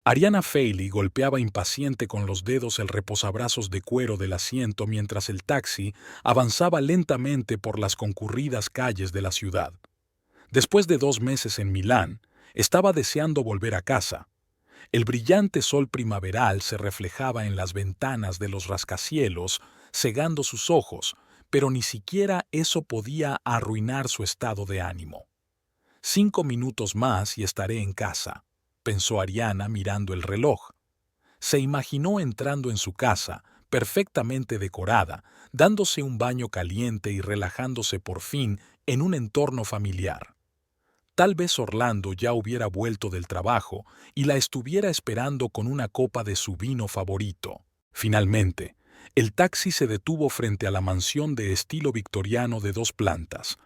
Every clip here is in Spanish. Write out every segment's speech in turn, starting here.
Ariana Feili golpeaba impaciente con los dedos el reposabrazos de cuero del asiento mientras el taxi avanzaba lentamente por las concurridas calles de la ciudad. Después de 2 meses en Milán, estaba deseando volver a casa. El brillante sol primaveral se reflejaba en las ventanas de los rascacielos, cegando sus ojos, pero ni siquiera eso podía arruinar su estado de ánimo. 5 minutos más y estaré en casa, pensó Ariana mirando el reloj. Se imaginó entrando en su casa, perfectamente decorada, dándose un baño caliente y relajándose por fin en un entorno familiar. Tal vez Orlando ya hubiera vuelto del trabajo y la estuviera esperando con una copa de su vino favorito. Finalmente, el taxi se detuvo frente a la mansión de estilo victoriano de 2 plantas.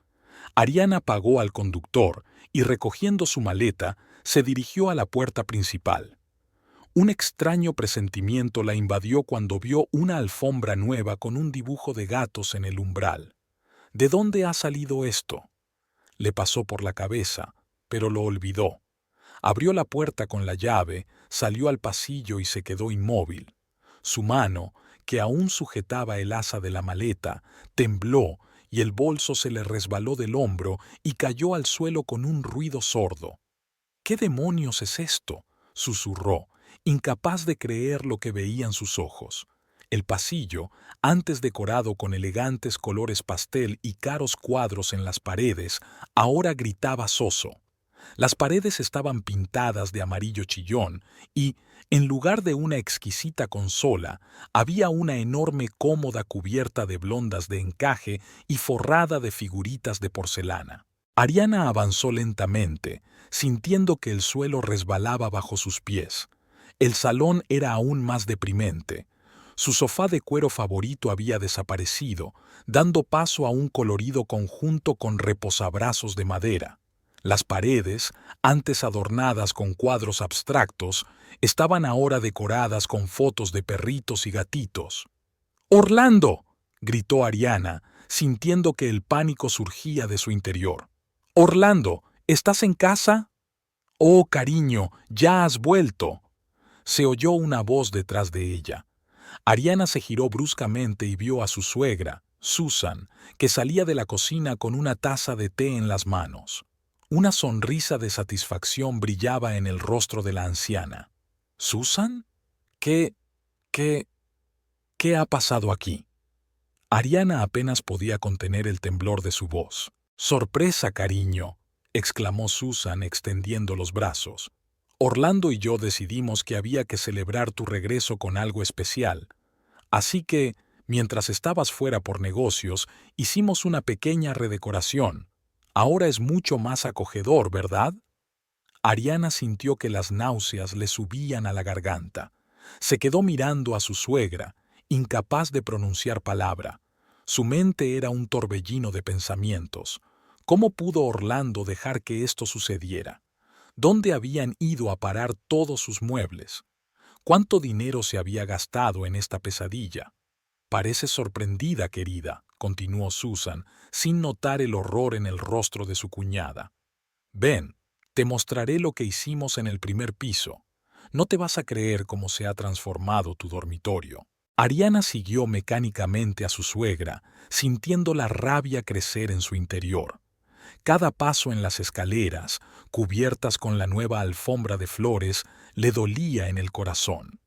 Ariana pagó al conductor y, recogiendo su maleta, se dirigió a la puerta principal. Un extraño presentimiento la invadió cuando vio una alfombra nueva con un dibujo de gatos en el umbral. ¿De dónde ha salido esto? Le pasó por la cabeza, pero lo olvidó. Abrió la puerta con la llave, salió al pasillo y se quedó inmóvil. Su mano, que aún sujetaba el asa de la maleta, tembló y el bolso se le resbaló del hombro y cayó al suelo con un ruido sordo. ¿Qué demonios es esto?, susurró, incapaz de creer lo que veían sus ojos. El pasillo, antes decorado con elegantes colores pastel y caros cuadros en las paredes, ahora gritaba soso. Las paredes estaban pintadas de amarillo chillón y, en lugar de una exquisita consola, había una enorme cómoda cubierta de blondas de encaje y forrada de figuritas de porcelana. Ariana avanzó lentamente, sintiendo que el suelo resbalaba bajo sus pies. El salón era aún más deprimente. Su sofá de cuero favorito había desaparecido, dando paso a un colorido conjunto con reposabrazos de madera. Las paredes, antes adornadas con cuadros abstractos, estaban ahora decoradas con fotos de perritos y gatitos. ¡Orlando!, gritó Ariana, sintiendo que el pánico surgía de su interior. ¡Orlando! ¿Estás en casa? Oh, cariño, ya has vuelto. Se oyó una voz detrás de ella. Ariana se giró bruscamente y vio a su suegra, Susan, que salía de la cocina con una taza de té en las manos. Una sonrisa de satisfacción brillaba en el rostro de la anciana. ¿Susan? ¿Qué, qué, qué ha pasado aquí? Ariana apenas podía contener el temblor de su voz. ¡Sorpresa, cariño!, exclamó Susan extendiendo los brazos. Orlando y yo decidimos que había que celebrar tu regreso con algo especial. Así que, mientras estabas fuera por negocios, hicimos una pequeña redecoración. Ahora es mucho más acogedor, ¿verdad? Ariana sintió que las náuseas le subían a la garganta. Se quedó mirando a su suegra, incapaz de pronunciar palabra. Su mente era un torbellino de pensamientos. ¿Cómo pudo Orlando dejar que esto sucediera? ¿Dónde habían ido a parar todos sus muebles? ¿Cuánto dinero se había gastado en esta pesadilla? Pareces sorprendida, querida, continuó Susan, sin notar el horror en el rostro de su cuñada. Ven, te mostraré lo que hicimos en el primer piso. No te vas a creer cómo se ha transformado tu dormitorio. Ariana siguió mecánicamente a su suegra, sintiendo la rabia crecer en su interior. Cada paso en las escaleras, cubiertas con la nueva alfombra de flores, le dolía en el corazón.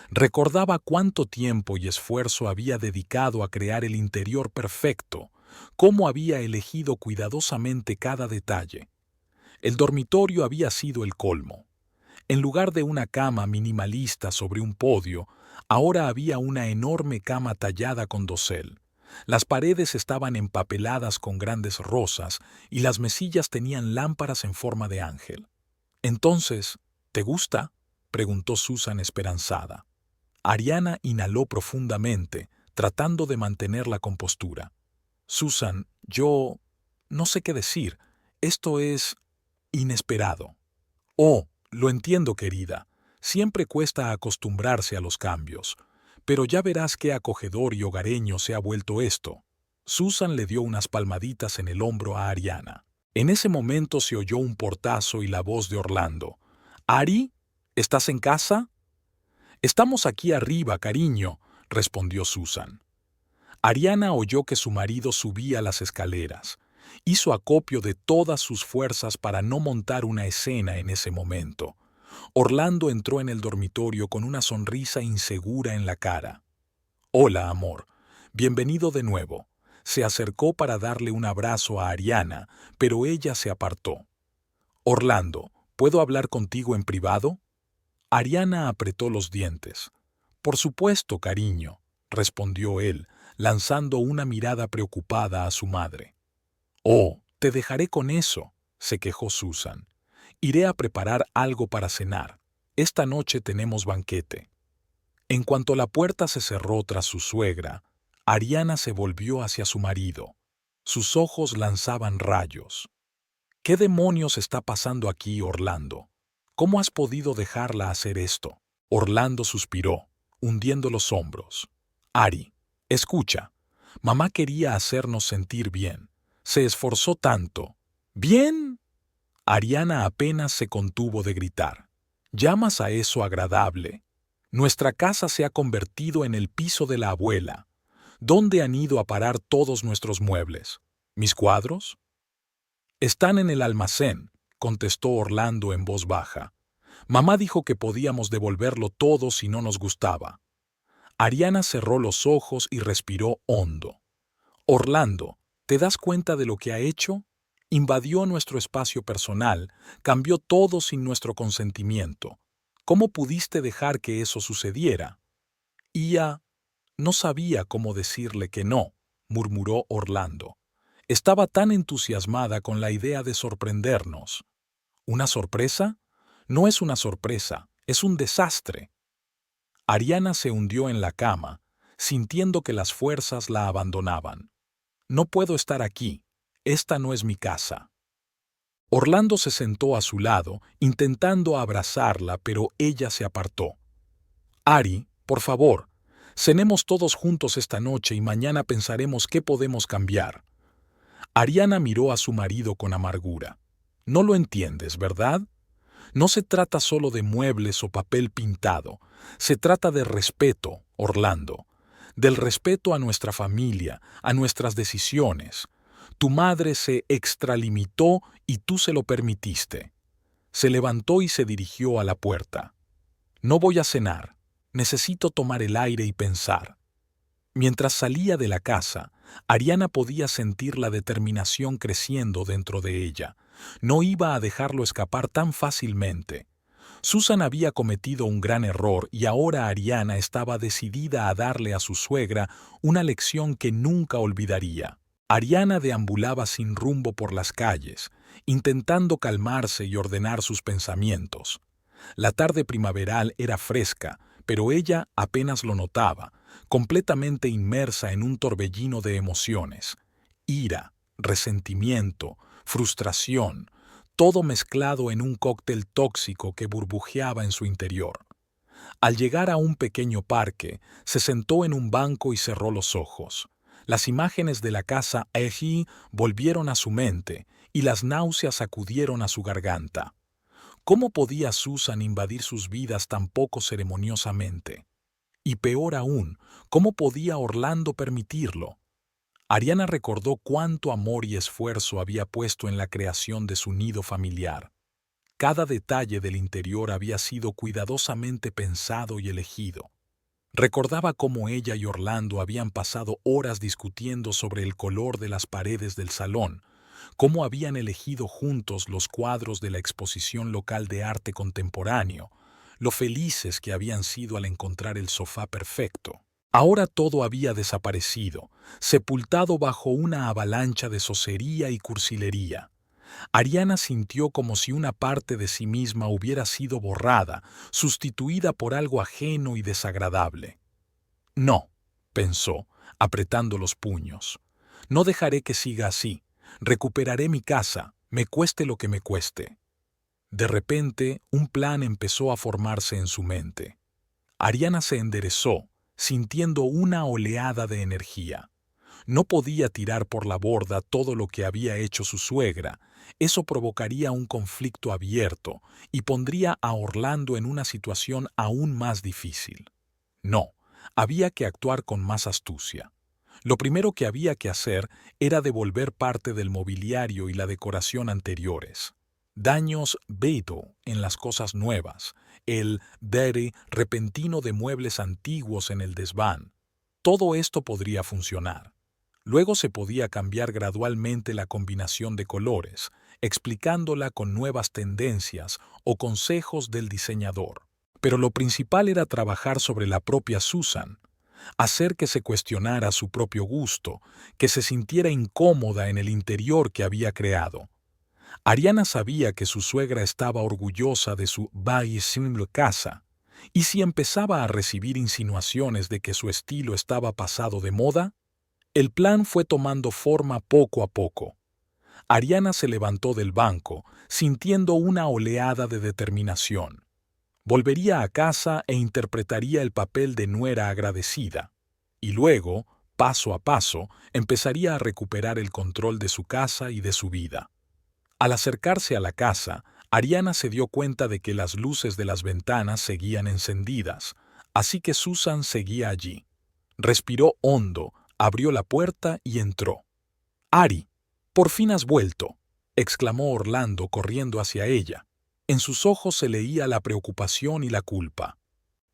Recordaba cuánto tiempo y esfuerzo había dedicado a crear el interior perfecto, cómo había elegido cuidadosamente cada detalle. El dormitorio había sido el colmo. En lugar de una cama minimalista sobre un podio, ahora había una enorme cama tallada con dosel. Las paredes estaban empapeladas con grandes rosas y las mesillas tenían lámparas en forma de ángel. Entonces, ¿te gusta?, preguntó Susan esperanzada. Ariana inhaló profundamente, tratando de mantener la compostura. Susan, yo no sé qué decir. Esto es inesperado. Oh, lo entiendo, querida. Siempre cuesta acostumbrarse a los cambios. Pero ya verás qué acogedor y hogareño se ha vuelto esto. Susan le dio unas palmaditas en el hombro a Ariana. En ese momento se oyó un portazo y la voz de Orlando. —¿Ari? ¿Estás en casa? Estamos aquí arriba, cariño, respondió Susan. Ariana oyó que su marido subía las escaleras. Hizo acopio de todas sus fuerzas para no montar una escena en ese momento. Orlando entró en el dormitorio con una sonrisa insegura en la cara. Hola, amor. Bienvenido de nuevo. Se acercó para darle un abrazo a Ariana, pero ella se apartó. Orlando, ¿puedo hablar contigo en privado? Ariana apretó los dientes. Por supuesto, cariño, respondió él, lanzando una mirada preocupada a su madre. Oh, te dejaré con eso, se quejó Susan. Iré a preparar algo para cenar. Esta noche tenemos banquete. En cuanto la puerta se cerró tras su suegra, Ariana se volvió hacia su marido. Sus ojos lanzaban rayos. ¿Qué demonios está pasando aquí, Orlando? ¿Cómo has podido dejarla hacer esto? Orlando suspiró, hundiendo los hombros. Ari, escucha. Mamá quería hacernos sentir bien. Se esforzó tanto. ¿Bien? Ariana apenas se contuvo de gritar. ¿Llamas a eso agradable? Nuestra casa se ha convertido en el piso de la abuela. ¿Dónde han ido a parar todos nuestros muebles? ¿Mis cuadros? Están en el almacén, contestó Orlando en voz baja. Mamá dijo que podíamos devolverlo todo si no nos gustaba. Ariana cerró los ojos y respiró hondo. Orlando, ¿te das cuenta de lo que ha hecho? Invadió nuestro espacio personal, cambió todo sin nuestro consentimiento. ¿Cómo pudiste dejar que eso sucediera? Ia no sabía cómo decirle que no, murmuró Orlando. Estaba tan entusiasmada con la idea de sorprendernos. ¿Una sorpresa? No es una sorpresa, es un desastre. Ariana se hundió en la cama, sintiendo que las fuerzas la abandonaban. No puedo estar aquí. Esta no es mi casa. Orlando se sentó a su lado, intentando abrazarla, pero ella se apartó. Ari, por favor, cenemos todos juntos esta noche y mañana pensaremos qué podemos cambiar. Ariana miró a su marido con amargura. No lo entiendes, ¿verdad? No se trata solo de muebles o papel pintado. Se trata de respeto, Orlando. Del respeto a nuestra familia, a nuestras decisiones. Tu madre se extralimitó y tú se lo permitiste. Se levantó y se dirigió a la puerta. No voy a cenar. Necesito tomar el aire y pensar. Mientras salía de la casa, Ariana podía sentir la determinación creciendo dentro de ella. No iba a dejarlo escapar tan fácilmente. Susan había cometido un gran error y ahora Ariana estaba decidida a darle a su suegra una lección que nunca olvidaría. Ariana deambulaba sin rumbo por las calles, intentando calmarse y ordenar sus pensamientos. La tarde primaveral era fresca, pero ella apenas lo notaba, completamente inmersa en un torbellino de emociones. Ira, resentimiento, frustración, todo mezclado en un cóctel tóxico que burbujeaba en su interior. Al llegar a un pequeño parque, se sentó en un banco y cerró los ojos. Las imágenes de la casa Eji volvieron a su mente y las náuseas acudieron a su garganta. ¿Cómo podía Susan invadir sus vidas tan poco ceremoniosamente? Y peor aún, ¿cómo podía Orlando permitirlo? Ariana recordó cuánto amor y esfuerzo había puesto en la creación de su nido familiar. Cada detalle del interior había sido cuidadosamente pensado y elegido. Recordaba cómo ella y Orlando habían pasado horas discutiendo sobre el color de las paredes del salón, cómo habían elegido juntos los cuadros de la exposición local de arte contemporáneo, lo felices que habían sido al encontrar el sofá perfecto. Ahora todo había desaparecido, sepultado bajo una avalancha de sosería y cursilería. Ariana sintió como si una parte de sí misma hubiera sido borrada, sustituida por algo ajeno y desagradable. No, pensó, apretando los puños. No dejaré que siga así. Recuperaré mi casa, me cueste lo que me cueste. De repente, un plan empezó a formarse en su mente. Ariana se enderezó, sintiendo una oleada de energía. No podía tirar por la borda todo lo que había hecho su suegra. Eso provocaría un conflicto abierto y pondría a Orlando en una situación aún más difícil. No, había que actuar con más astucia. Lo primero que había que hacer era devolver parte del mobiliario y la decoración anteriores. Daños Beto en las cosas nuevas, el dirty repentino de muebles antiguos en el desván. Todo esto podría funcionar. Luego se podía cambiar gradualmente la combinación de colores, explicándola con nuevas tendencias o consejos del diseñador. Pero lo principal era trabajar sobre la propia Susan, hacer que se cuestionara su propio gusto, que se sintiera incómoda en el interior que había creado. Ariana sabía que su suegra estaba orgullosa de su belle casa, y si empezaba a recibir insinuaciones de que su estilo estaba pasado de moda, el plan fue tomando forma poco a poco. Ariana se levantó del banco, sintiendo una oleada de determinación. Volvería a casa e interpretaría el papel de nuera agradecida, y luego, paso a paso, empezaría a recuperar el control de su casa y de su vida. Al acercarse a la casa, Ariana se dio cuenta de que las luces de las ventanas seguían encendidas, así que Susan seguía allí. Respiró hondo, abrió la puerta y entró. «Ari, por fin has vuelto», exclamó Orlando corriendo hacia ella. En sus ojos se leía la preocupación y la culpa.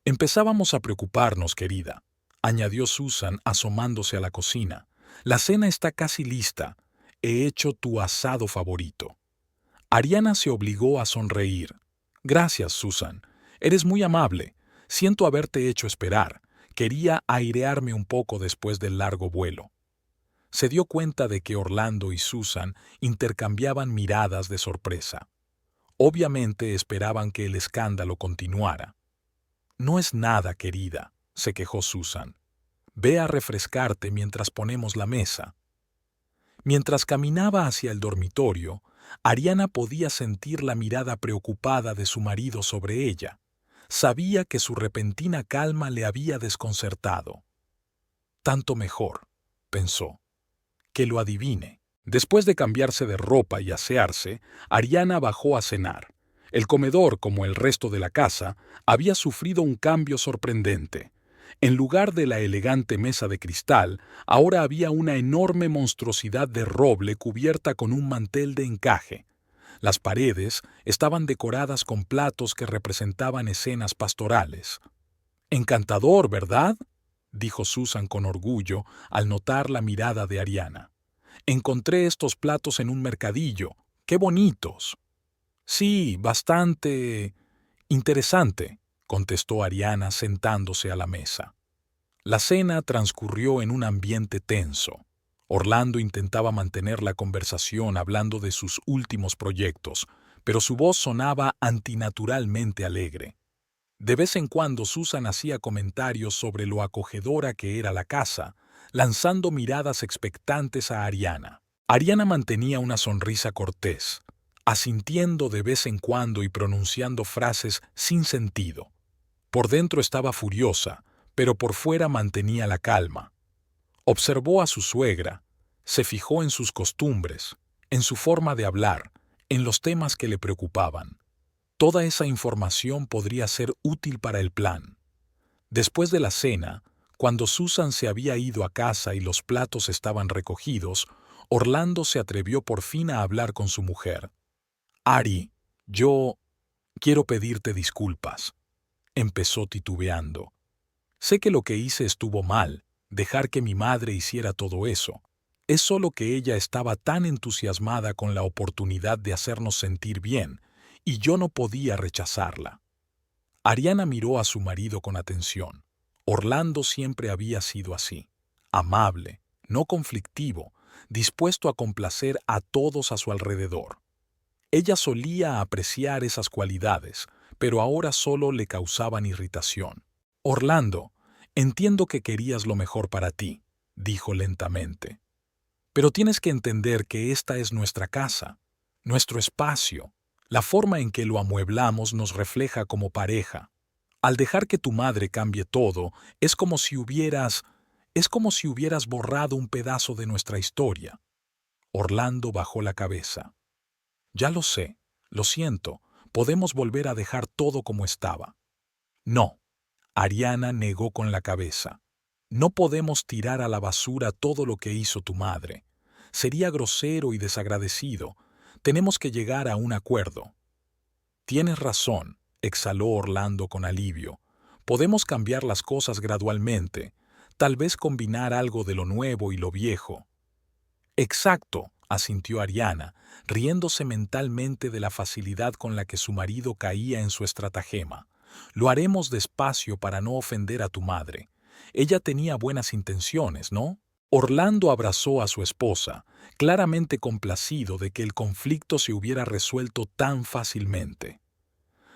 «Empezábamos a preocuparnos, querida», añadió Susan asomándose a la cocina. «La cena está casi lista. He hecho tu asado favorito». Ariana se obligó a sonreír. «Gracias, Susan. Eres muy amable. Siento haberte hecho esperar. Quería airearme un poco después del largo vuelo». Se dio cuenta de que Orlando y Susan intercambiaban miradas de sorpresa. Obviamente esperaban que el escándalo continuara. «No es nada, querida», se quejó Susan. «Ve a refrescarte mientras ponemos la mesa». Mientras caminaba hacia el dormitorio, Ariana podía sentir la mirada preocupada de su marido sobre ella. Sabía que su repentina calma le había desconcertado. «Tanto mejor», pensó, «que lo adivine». Después de cambiarse de ropa y asearse, Ariana bajó a cenar. El comedor, como el resto de la casa, había sufrido un cambio sorprendente. En lugar de la elegante mesa de cristal, ahora había una enorme monstruosidad de roble cubierta con un mantel de encaje. Las paredes estaban decoradas con platos que representaban escenas pastorales. «Encantador, ¿verdad?», dijo Susan con orgullo al notar la mirada de Ariana. «Encontré estos platos en un mercadillo. ¡Qué bonitos!». «Sí, bastante interesante», contestó Ariana sentándose a la mesa. La cena transcurrió en un ambiente tenso. Orlando intentaba mantener la conversación hablando de sus últimos proyectos, pero su voz sonaba antinaturalmente alegre. De vez en cuando Susan hacía comentarios sobre lo acogedora que era la casa, lanzando miradas expectantes a Ariana. Ariana mantenía una sonrisa cortés, asintiendo de vez en cuando y pronunciando frases sin sentido. Por dentro estaba furiosa, pero por fuera mantenía la calma. Observó a su suegra, se fijó en sus costumbres, en su forma de hablar, en los temas que le preocupaban. Toda esa información podría ser útil para el plan. Después de la cena, cuando Susan se había ido a casa y los platos estaban recogidos, Orlando se atrevió por fin a hablar con su mujer. «Ari, yo quiero pedirte disculpas», empezó titubeando. «Sé que lo que hice estuvo mal, dejar que mi madre hiciera todo eso. Es solo que ella estaba tan entusiasmada con la oportunidad de hacernos sentir bien, y yo no podía rechazarla». Ariana miró a su marido con atención. Orlando siempre había sido así, amable, no conflictivo, dispuesto a complacer a todos a su alrededor. Ella solía apreciar esas cualidades, pero ahora solo le causaban irritación. «Orlando, entiendo que querías lo mejor para ti», dijo lentamente. «Pero tienes que entender que esta es nuestra casa, nuestro espacio. La forma en que lo amueblamos nos refleja como pareja. Al dejar que tu madre cambie todo, es como si hubieras Es como si hubieras borrado un pedazo de nuestra historia. Orlando bajó la cabeza. Ya lo sé, lo siento, podemos volver a dejar todo como estaba. No, Ariana negó con la cabeza. No podemos tirar a la basura todo lo que hizo tu madre. Sería grosero y desagradecido. Tenemos que llegar a un acuerdo. Tienes razón, exhaló Orlando con alivio. Podemos cambiar las cosas gradualmente, tal vez combinar algo de lo nuevo y lo viejo. Exacto, asintió Ariana, riéndose mentalmente de la facilidad con la que su marido caía en su estratagema. Lo haremos despacio para no ofender a tu madre. Ella tenía buenas intenciones, ¿no? Orlando abrazó a su esposa, claramente complacido de que el conflicto se hubiera resuelto tan fácilmente.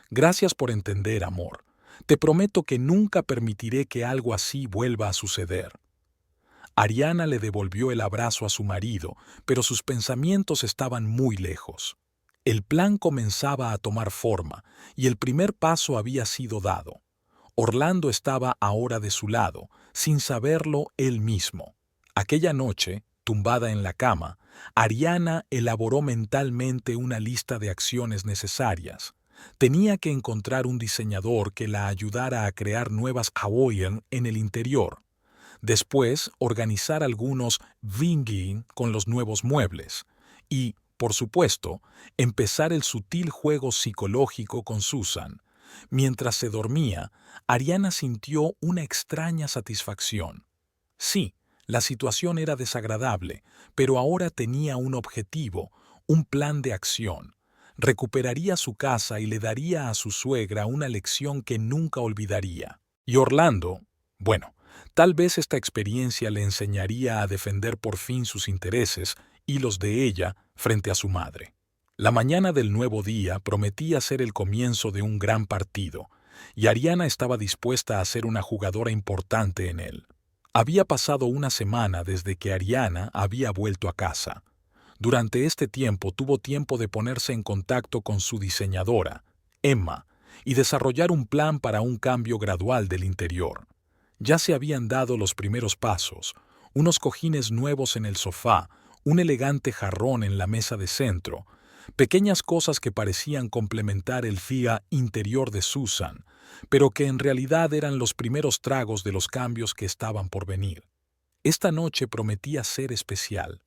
Gracias por entender, amor. Te prometo que nunca permitiré que algo así vuelva a suceder. Ariana le devolvió el abrazo a su marido, pero sus pensamientos estaban muy lejos. El plan comenzaba a tomar forma, y el primer paso había sido dado. Orlando estaba ahora de su lado, sin saberlo él mismo. Aquella noche, tumbada en la cama, Ariana elaboró mentalmente una lista de acciones necesarias. Tenía que encontrar un diseñador que la ayudara a crear nuevas Hawaiian en el interior. Después, organizar algunos Winging con los nuevos muebles. Y, por supuesto, empezar el sutil juego psicológico con Susan. Mientras se dormía, Ariana sintió una extraña satisfacción. Sí, la situación era desagradable, pero ahora tenía un objetivo, un plan de acción. Recuperaría su casa y le daría a su suegra una lección que nunca olvidaría. Y Orlando, bueno, tal vez esta experiencia le enseñaría a defender por fin sus intereses y los de ella frente a su madre. La mañana del nuevo día prometía ser el comienzo de un gran partido, y Ariana estaba dispuesta a ser una jugadora importante en él. Había pasado una semana desde que Ariana había vuelto a casa. Durante este tiempo tuvo tiempo de ponerse en contacto con su diseñadora, Emma, y desarrollar un plan para un cambio gradual del interior. Ya se habían dado los primeros pasos, unos cojines nuevos en el sofá, un elegante jarrón en la mesa de centro, pequeñas cosas que parecían complementar el FIA interior de Susan, pero que en realidad eran los primeros tragos de los cambios que estaban por venir. Esta noche prometía ser especial.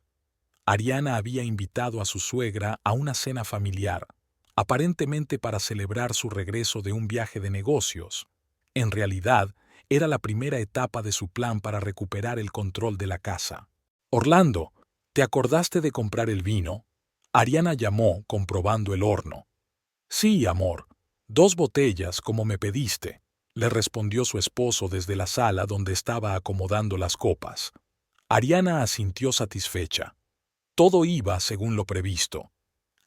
Ariana había invitado a su suegra a una cena familiar, aparentemente para celebrar su regreso de un viaje de negocios. En realidad, era la primera etapa de su plan para recuperar el control de la casa. Orlando, ¿te acordaste de comprar el vino? Ariana llamó, comprobando el horno. Sí, amor, 2 botellas, como me pediste, le respondió su esposo desde la sala donde estaba acomodando las copas. Ariana asintió satisfecha. Todo iba según lo previsto.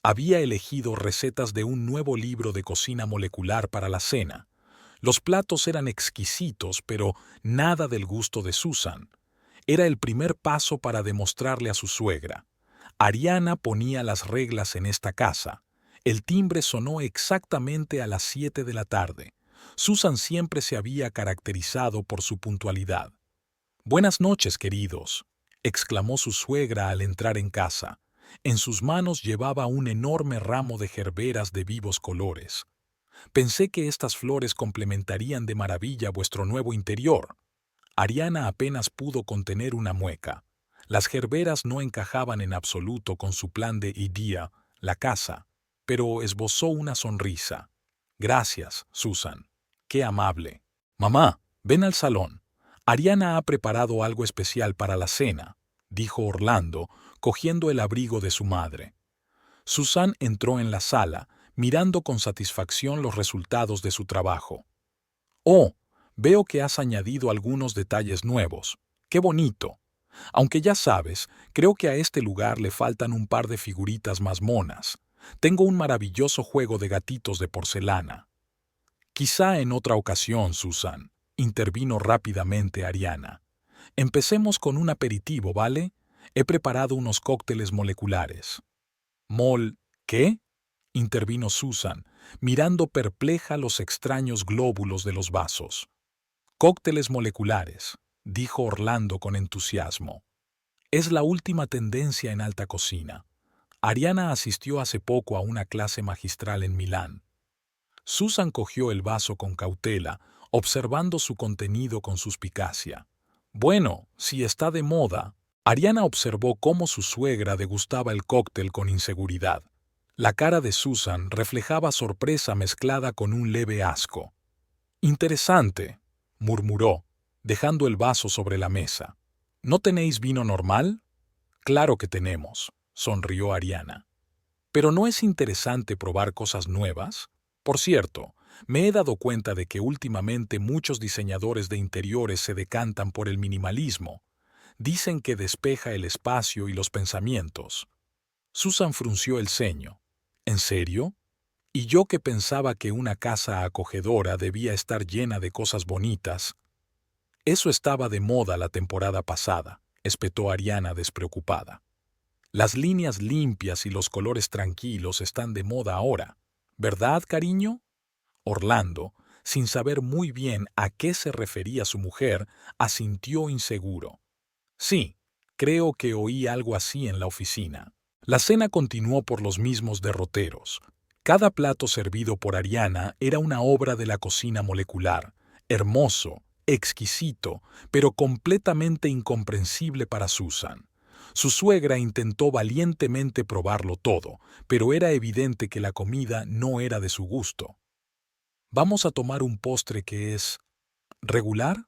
Había elegido recetas de un nuevo libro de cocina molecular para la cena. Los platos eran exquisitos, pero nada del gusto de Susan. Era el primer paso para demostrarle a su suegra. Ariana ponía las reglas en esta casa. El timbre sonó exactamente a las 7 de la tarde. Susan siempre se había caracterizado por su puntualidad. «Buenas noches, queridos», exclamó su suegra al entrar en casa. En sus manos llevaba un enorme ramo de gerberas de vivos colores. «Pensé que estas flores complementarían de maravilla vuestro nuevo interior». Ariana apenas pudo contener una mueca. Las gerberas no encajaban en absoluto con su plan de idea, la casa, pero esbozó una sonrisa. «Gracias, Susan. Qué amable. Mamá, ven al salón. Ariana ha preparado algo especial para la cena», dijo Orlando, cogiendo el abrigo de su madre. Susan entró en la sala, mirando con satisfacción los resultados de su trabajo. «Oh, veo que has añadido algunos detalles nuevos. ¡Qué bonito! Aunque ya sabes, creo que a este lugar le faltan un par de figuritas más monas. Tengo un maravilloso juego de gatitos de porcelana». «Quizá en otra ocasión, Susan», intervino rápidamente Ariana. «Empecemos con un aperitivo, ¿vale? He preparado unos cócteles moleculares». ¿Qué?», intervino Susan, mirando perpleja los extraños glóbulos de los vasos. «Cócteles moleculares. dijo Orlando con entusiasmo. Es la última tendencia en alta cocina. Ariana asistió hace poco a una clase magistral en Milán. Susan cogió el vaso con cautela, observando su contenido con suspicacia. Bueno, si está de moda. Ariana observó cómo su suegra degustaba el cóctel con inseguridad. La cara de Susan reflejaba sorpresa mezclada con un leve asco. Interesante, murmuró, dejando el vaso sobre la mesa. ¿No tenéis vino normal? Claro que tenemos, sonrió Ariana. ¿Pero no es interesante probar cosas nuevas? Por cierto, me he dado cuenta de que últimamente muchos diseñadores de interiores se decantan por el minimalismo. Dicen que despeja el espacio y los pensamientos. Susan frunció el ceño. ¿En serio? Y yo que pensaba que una casa acogedora debía estar llena de cosas bonitas. Eso estaba de moda la temporada pasada, espetó Ariana despreocupada. Las líneas limpias y los colores tranquilos están de moda ahora, ¿verdad, cariño? Orlando, sin saber muy bien a qué se refería su mujer, asintió inseguro. Sí, creo que oí algo así en la oficina. La cena continuó por los mismos derroteros. Cada plato servido por Ariana era una obra de la cocina molecular, hermoso, exquisito, pero completamente incomprensible para Susan. Su suegra intentó valientemente probarlo todo, pero era evidente que la comida no era de su gusto. «¿Vamos a tomar un postre que es regular?»,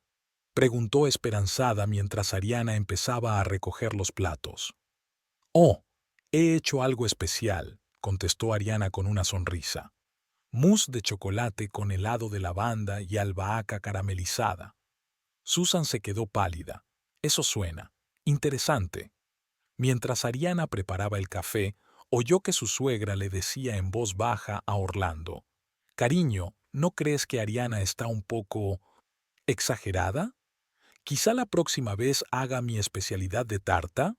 preguntó esperanzada mientras Ariana empezaba a recoger los platos. «Oh, he hecho algo especial», contestó Ariana con una sonrisa. «Mousse de chocolate con helado de lavanda y albahaca caramelizada». Susan se quedó pálida. Eso suena interesante. Mientras Ariana preparaba el café, oyó que su suegra le decía en voz baja a Orlando: «Cariño, ¿no crees que Ariana está un poco exagerada? Quizá la próxima vez haga mi especialidad de tarta».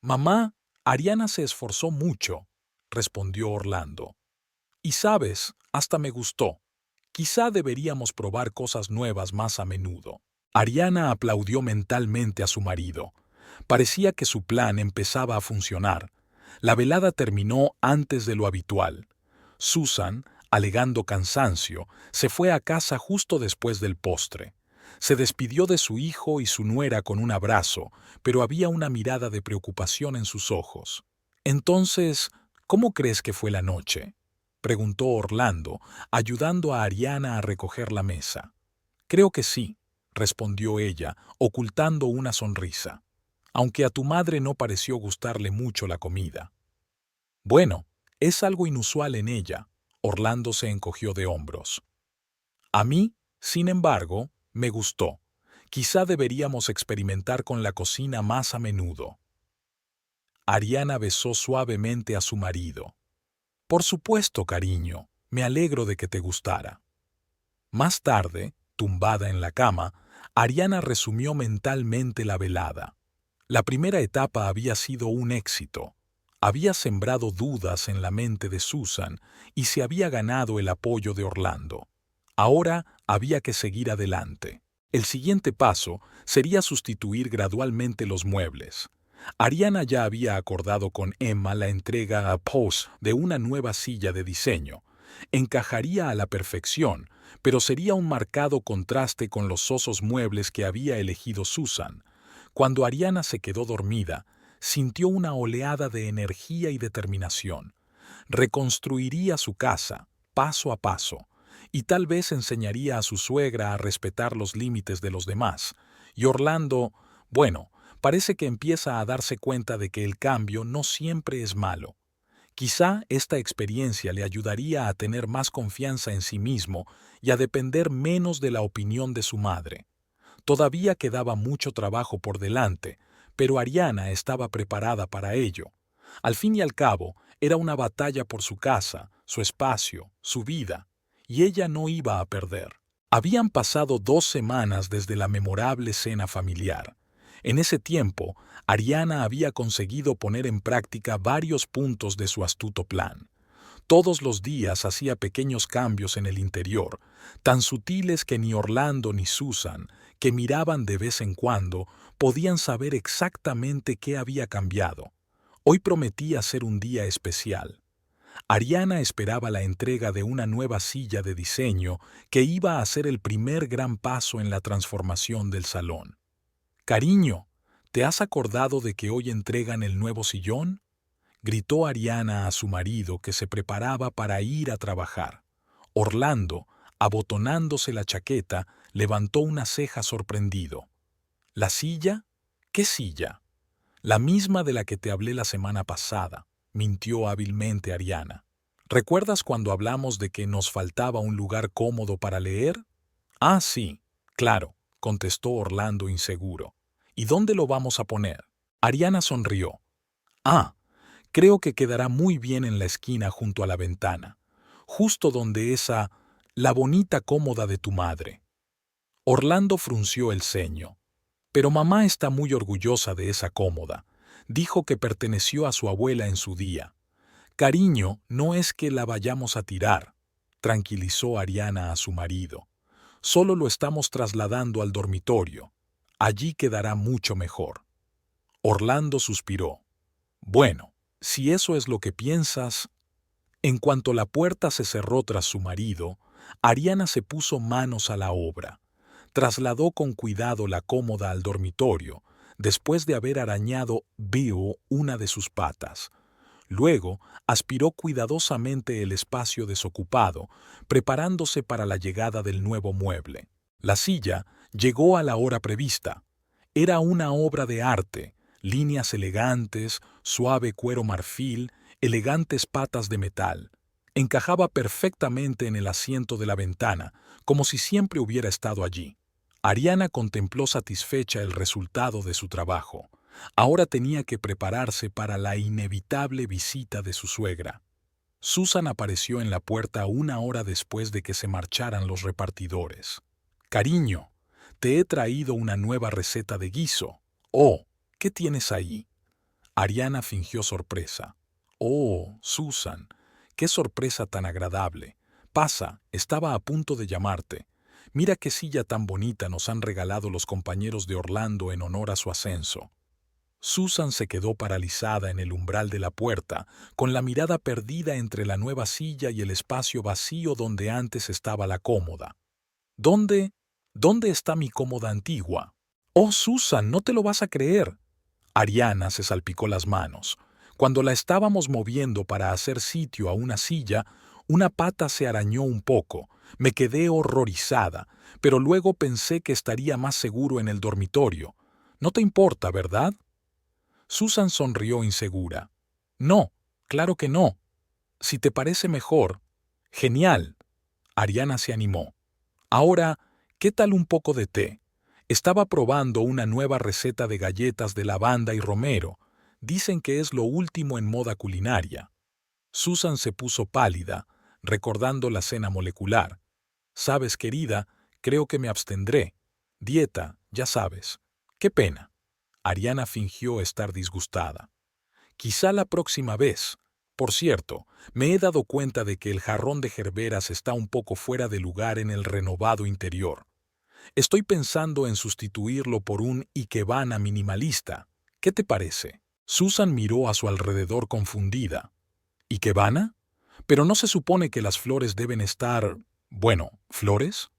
«Mamá, Ariana se esforzó mucho», respondió Orlando. «Y sabes, hasta me gustó. Quizá deberíamos probar cosas nuevas más a menudo». Ariana aplaudió mentalmente a su marido. Parecía que su plan empezaba a funcionar. La velada terminó antes de lo habitual. Susan, alegando cansancio, se fue a casa justo después del postre. Se despidió de su hijo y su nuera con un abrazo, pero había una mirada de preocupación en sus ojos. «Entonces, ¿cómo crees que fue la noche?», preguntó Orlando, ayudando a Ariana a recoger la mesa. «Creo que sí», respondió ella, ocultando una sonrisa, aunque a tu madre no pareció gustarle mucho la comida. «Bueno, es algo inusual en ella», Orlando se encogió de hombros. «A mí, sin embargo, me gustó. Quizá deberíamos experimentar con la cocina más a menudo». Ariana besó suavemente a su marido. «Por supuesto, cariño, me alegro de que te gustara». Más tarde, tumbada en la cama, Ariana resumió mentalmente la velada. La primera etapa había sido un éxito. Había sembrado dudas en la mente de Susan y se había ganado el apoyo de Orlando. Ahora había que seguir adelante. El siguiente paso sería sustituir gradualmente los muebles. Ariana ya había acordado con Emma la entrega a Pose de una nueva silla de diseño. Encajaría a la perfección, pero sería un marcado contraste con los sosos muebles que había elegido Susan. Cuando Ariana se quedó dormida, sintió una oleada de energía y determinación. Reconstruiría su casa, paso a paso, y tal vez enseñaría a su suegra a respetar los límites de los demás. Y Orlando, bueno, parece que empieza a darse cuenta de que el cambio no siempre es malo. Quizá esta experiencia le ayudaría a tener más confianza en sí mismo y a depender menos de la opinión de su madre. Todavía quedaba mucho trabajo por delante, pero Ariana estaba preparada para ello. Al fin y al cabo, era una batalla por su casa, su espacio, su vida, y ella no iba a perder. Habían pasado 2 semanas desde la memorable cena familiar. En ese tiempo, Ariana había conseguido poner en práctica varios puntos de su astuto plan. Todos los días hacía pequeños cambios en el interior, tan sutiles que ni Orlando ni Susan, que miraban de vez en cuando, podían saber exactamente qué había cambiado. Hoy prometía ser un día especial. Ariana esperaba la entrega de una nueva silla de diseño que iba a ser el primer gran paso en la transformación del salón. «Cariño, ¿te has acordado de que hoy entregan el nuevo sillón?», gritó Ariana a su marido, que se preparaba para ir a trabajar. Orlando, abotonándose la chaqueta, levantó una ceja sorprendido. «¿La silla? ¿Qué silla?». «La misma de la que te hablé la semana pasada», mintió hábilmente Ariana. «¿Recuerdas cuando hablamos de que nos faltaba un lugar cómodo para leer?». «Ah, sí, claro», contestó Orlando inseguro. «¿Y dónde lo vamos a poner?». Ariana sonrió. «Ah, creo que quedará muy bien en la esquina junto a la ventana, justo donde la bonita cómoda de tu madre». Orlando frunció el ceño. «Pero mamá está muy orgullosa de esa cómoda. Dijo que perteneció a su abuela en su día». «Cariño, no es que la vayamos a tirar», tranquilizó Ariana a su marido. «Solo lo estamos trasladando al dormitorio. Allí quedará mucho mejor». Orlando suspiró. «Bueno, si eso es lo que piensas». En cuanto la puerta se cerró tras su marido, Ariana se puso manos a la obra. Trasladó con cuidado la cómoda al dormitorio, después de haber arañado vivo una de sus patas. Luego aspiró cuidadosamente el espacio desocupado, preparándose para la llegada del nuevo mueble. La silla llegó a la hora prevista. Era una obra de arte, líneas elegantes, suave cuero marfil, elegantes patas de metal. Encajaba perfectamente en el asiento de la ventana, como si siempre hubiera estado allí. Ariana contempló satisfecha el resultado de su trabajo. Ahora tenía que prepararse para la inevitable visita de su suegra. Susan apareció en la puerta una hora después de que se marcharan los repartidores. «Cariño, te he traído una nueva receta de guiso». «Oh, ¿qué tienes ahí?». Ariana fingió sorpresa. «Oh, Susan, qué sorpresa tan agradable. Pasa, estaba a punto de llamarte. Mira qué silla tan bonita nos han regalado los compañeros de Orlando en honor a su ascenso». Susan se quedó paralizada en el umbral de la puerta, con la mirada perdida entre la nueva silla y el espacio vacío donde antes estaba la cómoda. ¿Dónde está mi cómoda antigua? «Oh, Susan, no te lo vas a creer». Ariana se salpicó las manos. «Cuando la estábamos moviendo para hacer sitio a una silla, una pata se arañó un poco. Me quedé horrorizada, pero luego pensé que estaría más seguro en el dormitorio. No te importa, ¿verdad?». Susan sonrió insegura. «No, claro que no. Si te parece mejor». «Genial». Ariana se animó. «Ahora, ¿qué tal un poco de té? Estaba probando una nueva receta de galletas de lavanda y romero. Dicen que es lo último en moda culinaria». Susan se puso pálida, recordando la cena molecular. «Sabes, querida, creo que me abstendré. Dieta, ya sabes. Qué pena». Ariana fingió estar disgustada. «Quizá la próxima vez. Por cierto, me he dado cuenta de que el jarrón de gerberas está un poco fuera de lugar en el renovado interior. Estoy pensando en sustituirlo por un ikebana minimalista. ¿Qué te parece?». Susan miró a su alrededor confundida. «¿Ikebana? Pero no se supone que las flores deben estar... bueno, ¿flores?».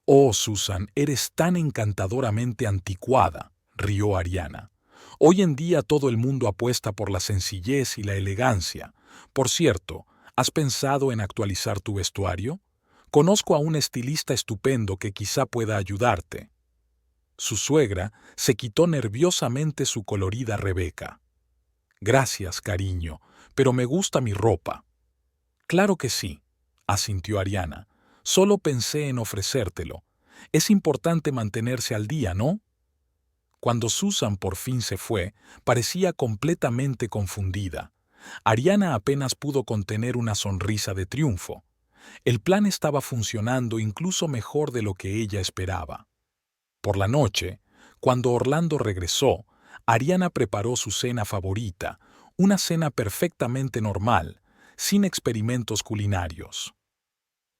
«Oh, Susan, eres tan encantadoramente anticuada», rió Ariana. «Hoy en día todo el mundo apuesta por la sencillez y la elegancia. Por cierto, ¿has pensado en actualizar tu vestuario? Conozco a un estilista estupendo que quizá pueda ayudarte». Su suegra se quitó nerviosamente su colorida Rebeca. «Gracias, cariño, pero me gusta mi ropa». «Claro que sí», asintió Ariana. «Solo pensé en ofrecértelo. Es importante mantenerse al día, ¿no?». Cuando Susan por fin se fue, parecía completamente confundida. Ariana apenas pudo contener una sonrisa de triunfo. El plan estaba funcionando incluso mejor de lo que ella esperaba. Por la noche, cuando Orlando regresó, Ariana preparó su cena favorita, una cena perfectamente normal, sin experimentos culinarios.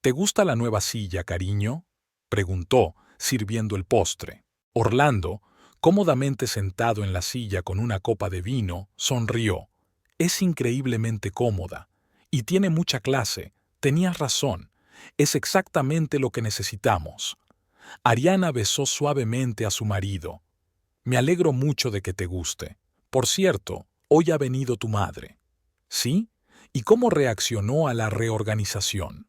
«¿Te gusta la nueva silla, cariño?», preguntó, sirviendo el postre. Orlando, cómodamente sentado en la silla con una copa de vino, sonrió. Es increíblemente cómoda. Y tiene mucha clase. Tenías razón. Es exactamente lo que necesitamos. Ariana besó suavemente a su marido. Me alegro mucho de que te guste. Por cierto, hoy ha venido tu madre. ¿Sí? ¿Y cómo reaccionó a la reorganización?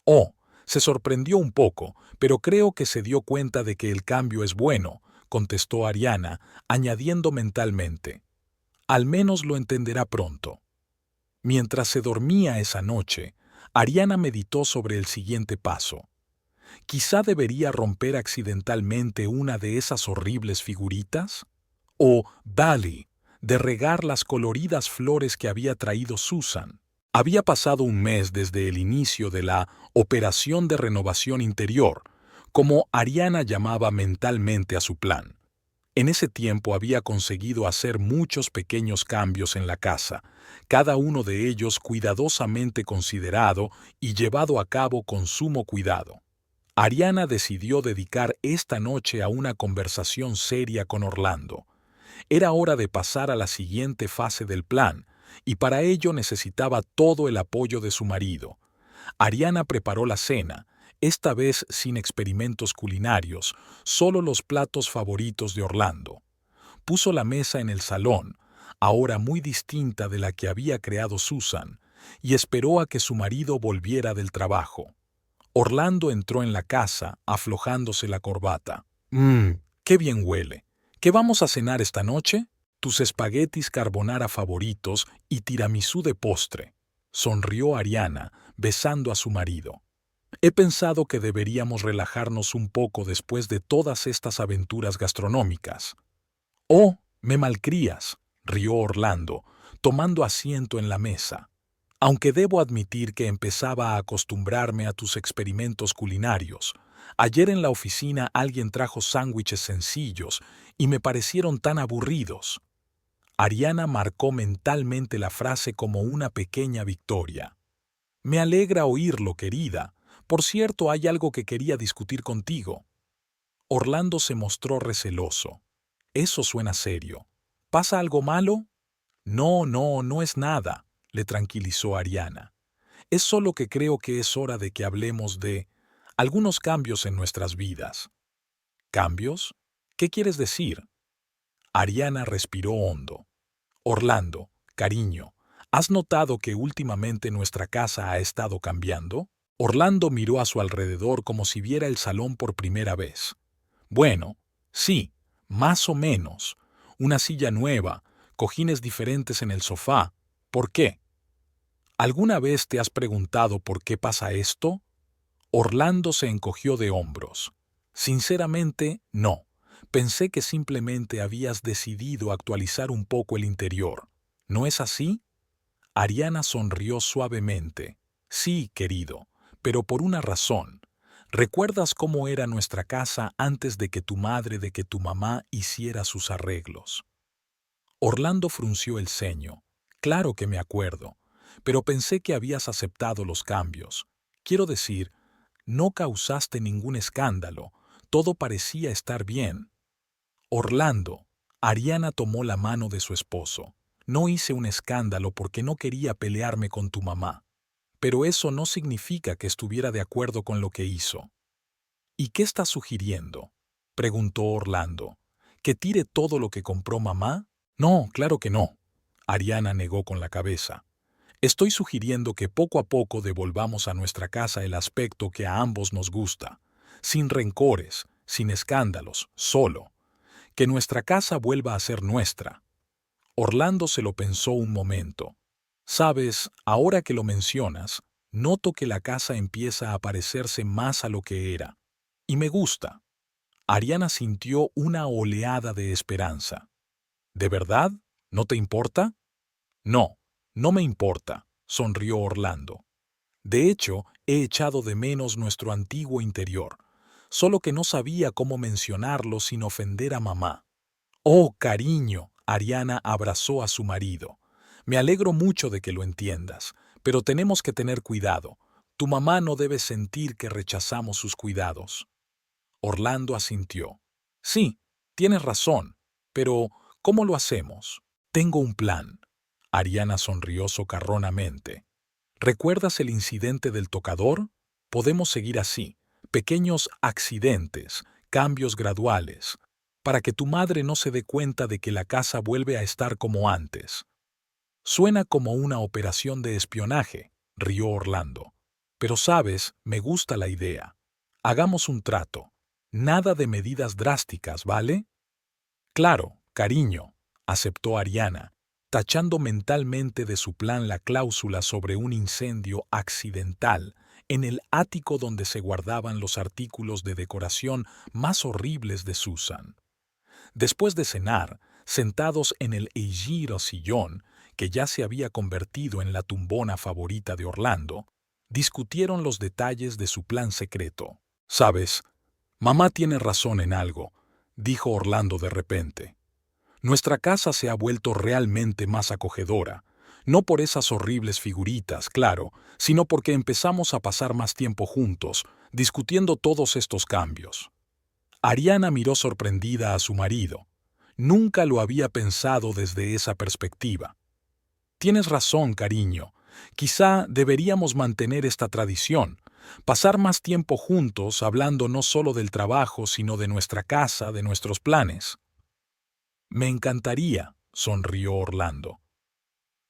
Oh, se sorprendió un poco, pero creo que se dio cuenta de que el cambio es bueno, contestó Ariana, añadiendo mentalmente. Al menos lo entenderá pronto. Mientras se dormía esa noche, Ariana meditó sobre el siguiente paso. Quizá debería romper accidentalmente una de esas horribles figuritas. O, Bali, de regar las coloridas flores que había traído Susan. Había pasado un mes desde el inicio de la operación de renovación interior, como Ariana llamaba mentalmente a su plan. En ese tiempo había conseguido hacer muchos pequeños cambios en la casa, cada uno de ellos cuidadosamente considerado y llevado a cabo con sumo cuidado. Ariana decidió dedicar esta noche a una conversación seria con Orlando. Era hora de pasar a la siguiente fase del plan, y para ello necesitaba todo el apoyo de su marido. Ariana preparó la cena, esta vez sin experimentos culinarios, solo los platos favoritos de Orlando. Puso la mesa en el salón, ahora muy distinta de la que había creado Susan, y esperó a que su marido volviera del trabajo. Orlando entró en la casa, aflojándose la corbata. ¡Qué bien huele! ¿Qué vamos a cenar esta noche? Tus espaguetis carbonara favoritos y tiramisú de postre. Sonrió Ariana, besando a su marido. He pensado que deberíamos relajarnos un poco después de todas estas aventuras gastronómicas. Oh, me malcrías, rió Orlando, tomando asiento en la mesa. Aunque debo admitir que empezaba a acostumbrarme a tus experimentos culinarios. Ayer en la oficina alguien trajo sándwiches sencillos y me parecieron tan aburridos. Ariana marcó mentalmente la frase como una pequeña victoria. Me alegra oírlo, querida. Por cierto, hay algo que quería discutir contigo. Orlando se mostró receloso. Eso suena serio. ¿Pasa algo malo? No, no, no es nada, le tranquilizó Ariana. Es solo que creo que es hora de que hablemos de algunos cambios en nuestras vidas. ¿Cambios? ¿Qué quieres decir? Ariana respiró hondo. Orlando, cariño, ¿has notado que últimamente nuestra casa ha estado cambiando? Orlando miró a su alrededor como si viera el salón por primera vez. Bueno, sí, más o menos. Una silla nueva, cojines diferentes en el sofá. ¿Por qué? ¿Alguna vez te has preguntado por qué pasa esto? Orlando se encogió de hombros. Sinceramente, no. Pensé que simplemente habías decidido actualizar un poco el interior. ¿No es así? Ariana sonrió suavemente. Sí, querido, pero por una razón. ¿Recuerdas cómo era nuestra casa antes de que tu madre, de que tu mamá hiciera sus arreglos? Orlando frunció el ceño. Claro que me acuerdo, pero pensé que habías aceptado los cambios. Quiero decir, no causaste ningún escándalo, todo parecía estar bien. Orlando, Ariana tomó la mano de su esposo. No hice un escándalo porque no quería pelearme con tu mamá. Pero eso no significa que estuviera de acuerdo con lo que hizo. ¿Y qué estás sugiriendo? Preguntó Orlando. ¿Que tire todo lo que compró mamá? No, claro que no. Ariana negó con la cabeza. Estoy sugiriendo que poco a poco devolvamos a nuestra casa el aspecto que a ambos nos gusta, sin rencores, sin escándalos, solo. Que nuestra casa vuelva a ser nuestra. Orlando se lo pensó un momento. Sabes, ahora que lo mencionas, noto que la casa empieza a parecerse más a lo que era. Y me gusta. Ariana sintió una oleada de esperanza. ¿De verdad? ¿No te importa? No, no me importa, sonrió Orlando. De hecho, he echado de menos nuestro antiguo interior, solo que no sabía cómo mencionarlo sin ofender a mamá. Oh, cariño, Ariana abrazó a su marido. Me alegro mucho de que lo entiendas, pero tenemos que tener cuidado. Tu mamá no debe sentir que rechazamos sus cuidados. Orlando asintió. Sí, tienes razón, pero ¿cómo lo hacemos? Tengo un plan. Ariana sonrió socarronamente. ¿Recuerdas el incidente del tocador? Podemos seguir así, pequeños accidentes, cambios graduales, para que tu madre no se dé cuenta de que la casa vuelve a estar como antes. Suena como una operación de espionaje, rió Orlando. Pero sabes, me gusta la idea. Hagamos un trato. Nada de medidas drásticas, ¿vale? Claro, cariño, aceptó Ariana, tachando mentalmente de su plan la cláusula sobre un incendio accidental en el ático donde se guardaban los artículos de decoración más horribles de Susan. Después de cenar, sentados en el Eijiro sillón, que ya se había convertido en la tumbona favorita de Orlando, discutieron los detalles de su plan secreto. «Sabes, mamá tiene razón en algo», dijo Orlando de repente. «Nuestra casa se ha vuelto realmente más acogedora, no por esas horribles figuritas, claro, sino porque empezamos a pasar más tiempo juntos, discutiendo todos estos cambios». Ariana miró sorprendida a su marido. Nunca lo había pensado desde esa perspectiva. Tienes razón, cariño. Quizá deberíamos mantener esta tradición, pasar más tiempo juntos hablando no solo del trabajo, sino de nuestra casa, de nuestros planes. Me encantaría, sonrió Orlando.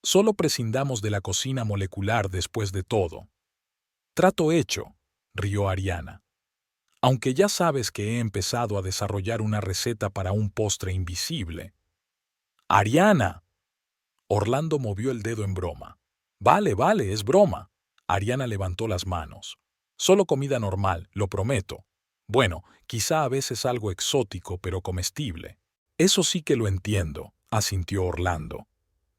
Solo prescindamos de la cocina molecular después de todo. Trato hecho, rió Ariana. Aunque ya sabes que he empezado a desarrollar una receta para un postre invisible. ¡Ariana! Orlando movió el dedo en broma. Vale, vale, es broma. Ariana levantó las manos. Solo comida normal, lo prometo. Bueno, quizá a veces algo exótico, pero comestible. Eso sí que lo entiendo, asintió Orlando.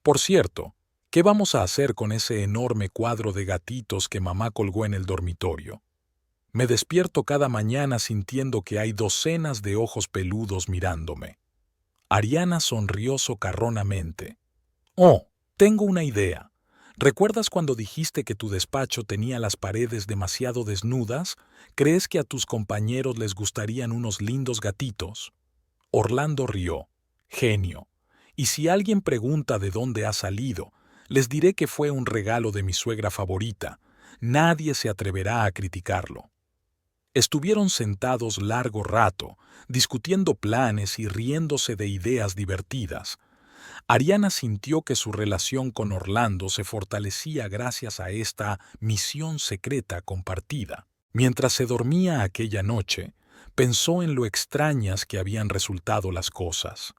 Por cierto, ¿qué vamos a hacer con ese enorme cuadro de gatitos que mamá colgó en el dormitorio? Me despierto cada mañana sintiendo que hay docenas de ojos peludos mirándome. Ariana sonrió socarronamente. Oh, tengo una idea. ¿Recuerdas cuando dijiste que tu despacho tenía las paredes demasiado desnudas? ¿Crees que a tus compañeros les gustarían unos lindos gatitos? Orlando rió. Genio. Y si alguien pregunta de dónde ha salido, les diré que fue un regalo de mi suegra favorita. Nadie se atreverá a criticarlo. Estuvieron sentados largo rato, discutiendo planes y riéndose de ideas divertidas. Ariana sintió que su relación con Orlando se fortalecía gracias a esta misión secreta compartida. Mientras se dormía aquella noche, pensó en lo extrañas que habían resultado las cosas.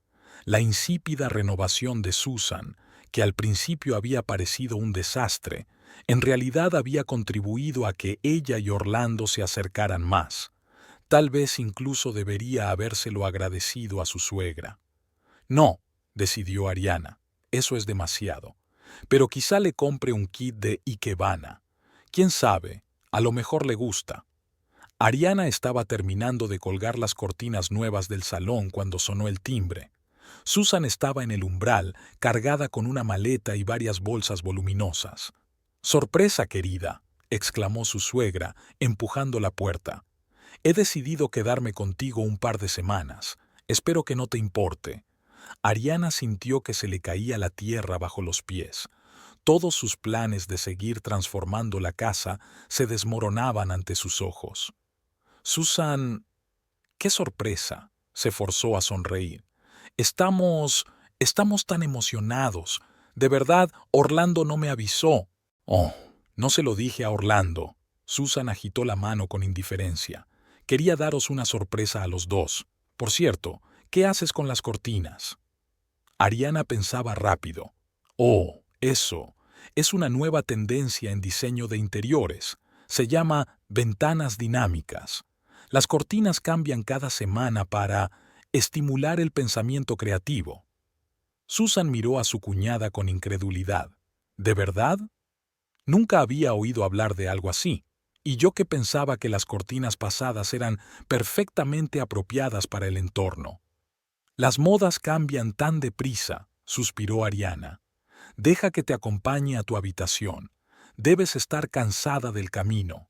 La insípida renovación de Susan, que al principio había parecido un desastre, en realidad había contribuido a que ella y Orlando se acercaran más. Tal vez incluso debería habérselo agradecido a su suegra. No, decidió Ariana, eso es demasiado. Pero quizá le compre un kit de Ikebana. ¿Quién sabe? A lo mejor le gusta. Ariana estaba terminando de colgar las cortinas nuevas del salón cuando sonó el timbre. Susan estaba en el umbral, cargada con una maleta y varias bolsas voluminosas. «Sorpresa, querida», exclamó su suegra, empujando la puerta. «He decidido quedarme contigo un par de semanas. Espero que no te importe». Ariana sintió que se le caía la tierra bajo los pies. Todos sus planes de seguir transformando la casa se desmoronaban ante sus ojos. Susan... ¡Qué sorpresa! Se forzó a sonreír. Estamos tan emocionados. De verdad, Orlando no me avisó. Oh, no se lo dije a Orlando. Susan agitó la mano con indiferencia. Quería daros una sorpresa a los dos. Por cierto, ¿qué haces con las cortinas? Ariana pensaba rápido. Oh, eso. Es una nueva tendencia en diseño de interiores. Se llama ventanas dinámicas. Las cortinas cambian cada semana para estimular el pensamiento creativo. Susan miró a su cuñada con incredulidad. ¿De verdad? Nunca había oído hablar de algo así, y yo que pensaba que las cortinas pasadas eran perfectamente apropiadas para el entorno. Las modas cambian tan deprisa, suspiró Ariana. Deja que te acompañe a tu habitación. Debes estar cansada del camino.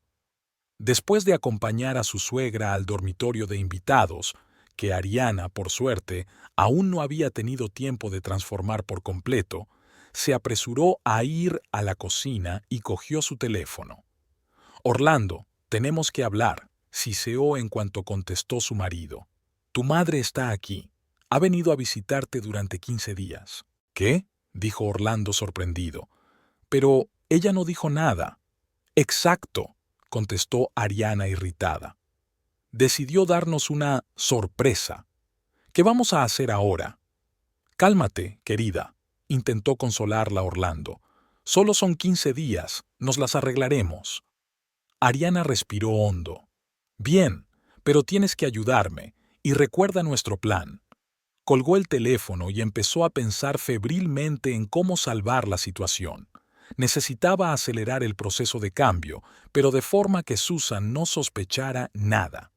Después de acompañar a su suegra al dormitorio de invitados, que Ariana, por suerte, aún no había tenido tiempo de transformar por completo, se apresuró a ir a la cocina y cogió su teléfono. «Orlando, tenemos que hablar», siseó en cuanto contestó su marido. «Tu madre está aquí. Ha venido a visitarte durante 15 días». «¿Qué?», dijo Orlando sorprendido. «Pero ella no dijo nada». «Exacto», contestó Ariana irritada. «Decidió darnos una sorpresa. ¿Qué vamos a hacer ahora?» «Cálmate, querida», intentó consolarla Orlando. «Solo son 15 días, nos las arreglaremos». Ariana respiró hondo. «Bien, pero tienes que ayudarme, y recuerda nuestro plan». Colgó el teléfono y empezó a pensar febrilmente en cómo salvar la situación. Necesitaba acelerar el proceso de cambio, pero de forma que Susan no sospechara nada.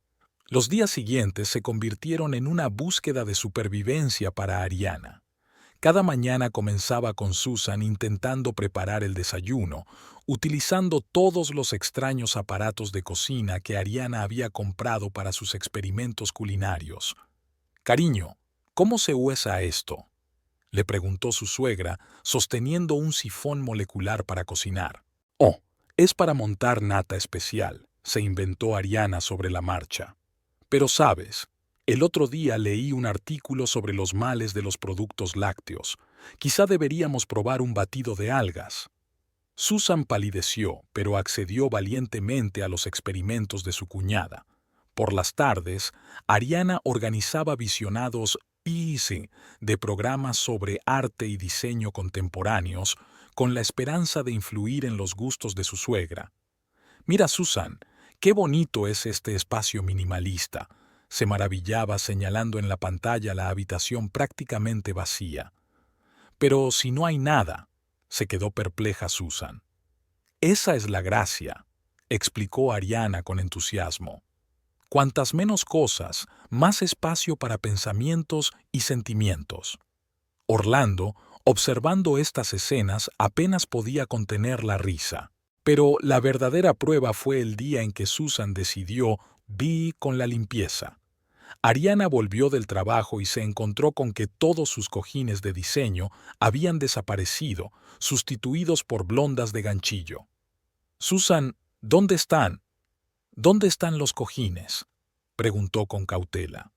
Los días siguientes se convirtieron en una búsqueda de supervivencia para Ariana. Cada mañana comenzaba con Susan intentando preparar el desayuno, utilizando todos los extraños aparatos de cocina que Ariana había comprado para sus experimentos culinarios. «Cariño, ¿cómo se usa esto?», le preguntó su suegra, sosteniendo un sifón molecular para cocinar. «Oh, es para montar nata especial», se inventó Ariana sobre la marcha. «Pero sabes, el otro día leí un artículo sobre los males de los productos lácteos. Quizá deberíamos probar un batido de algas». Susan palideció, pero accedió valientemente a los experimentos de su cuñada. Por las tardes, Ariana organizaba visionados easy de programas sobre arte y diseño contemporáneos con la esperanza de influir en los gustos de su suegra. «Mira, Susan, qué bonito es este espacio minimalista», se maravillaba señalando en la pantalla la habitación prácticamente vacía. «Pero si no hay nada», se quedó perpleja Susan. «Esa es la gracia», explicó Ariana con entusiasmo. «Cuantas menos cosas, más espacio para pensamientos y sentimientos». Orlando, observando estas escenas, apenas podía contener la risa. Pero la verdadera prueba fue el día en que Susan decidió con la limpieza. Ariana volvió del trabajo y se encontró con que todos sus cojines de diseño habían desaparecido, sustituidos por blondas de ganchillo. «Susan, ¿dónde están? ¿Dónde están los cojines?», preguntó con cautela.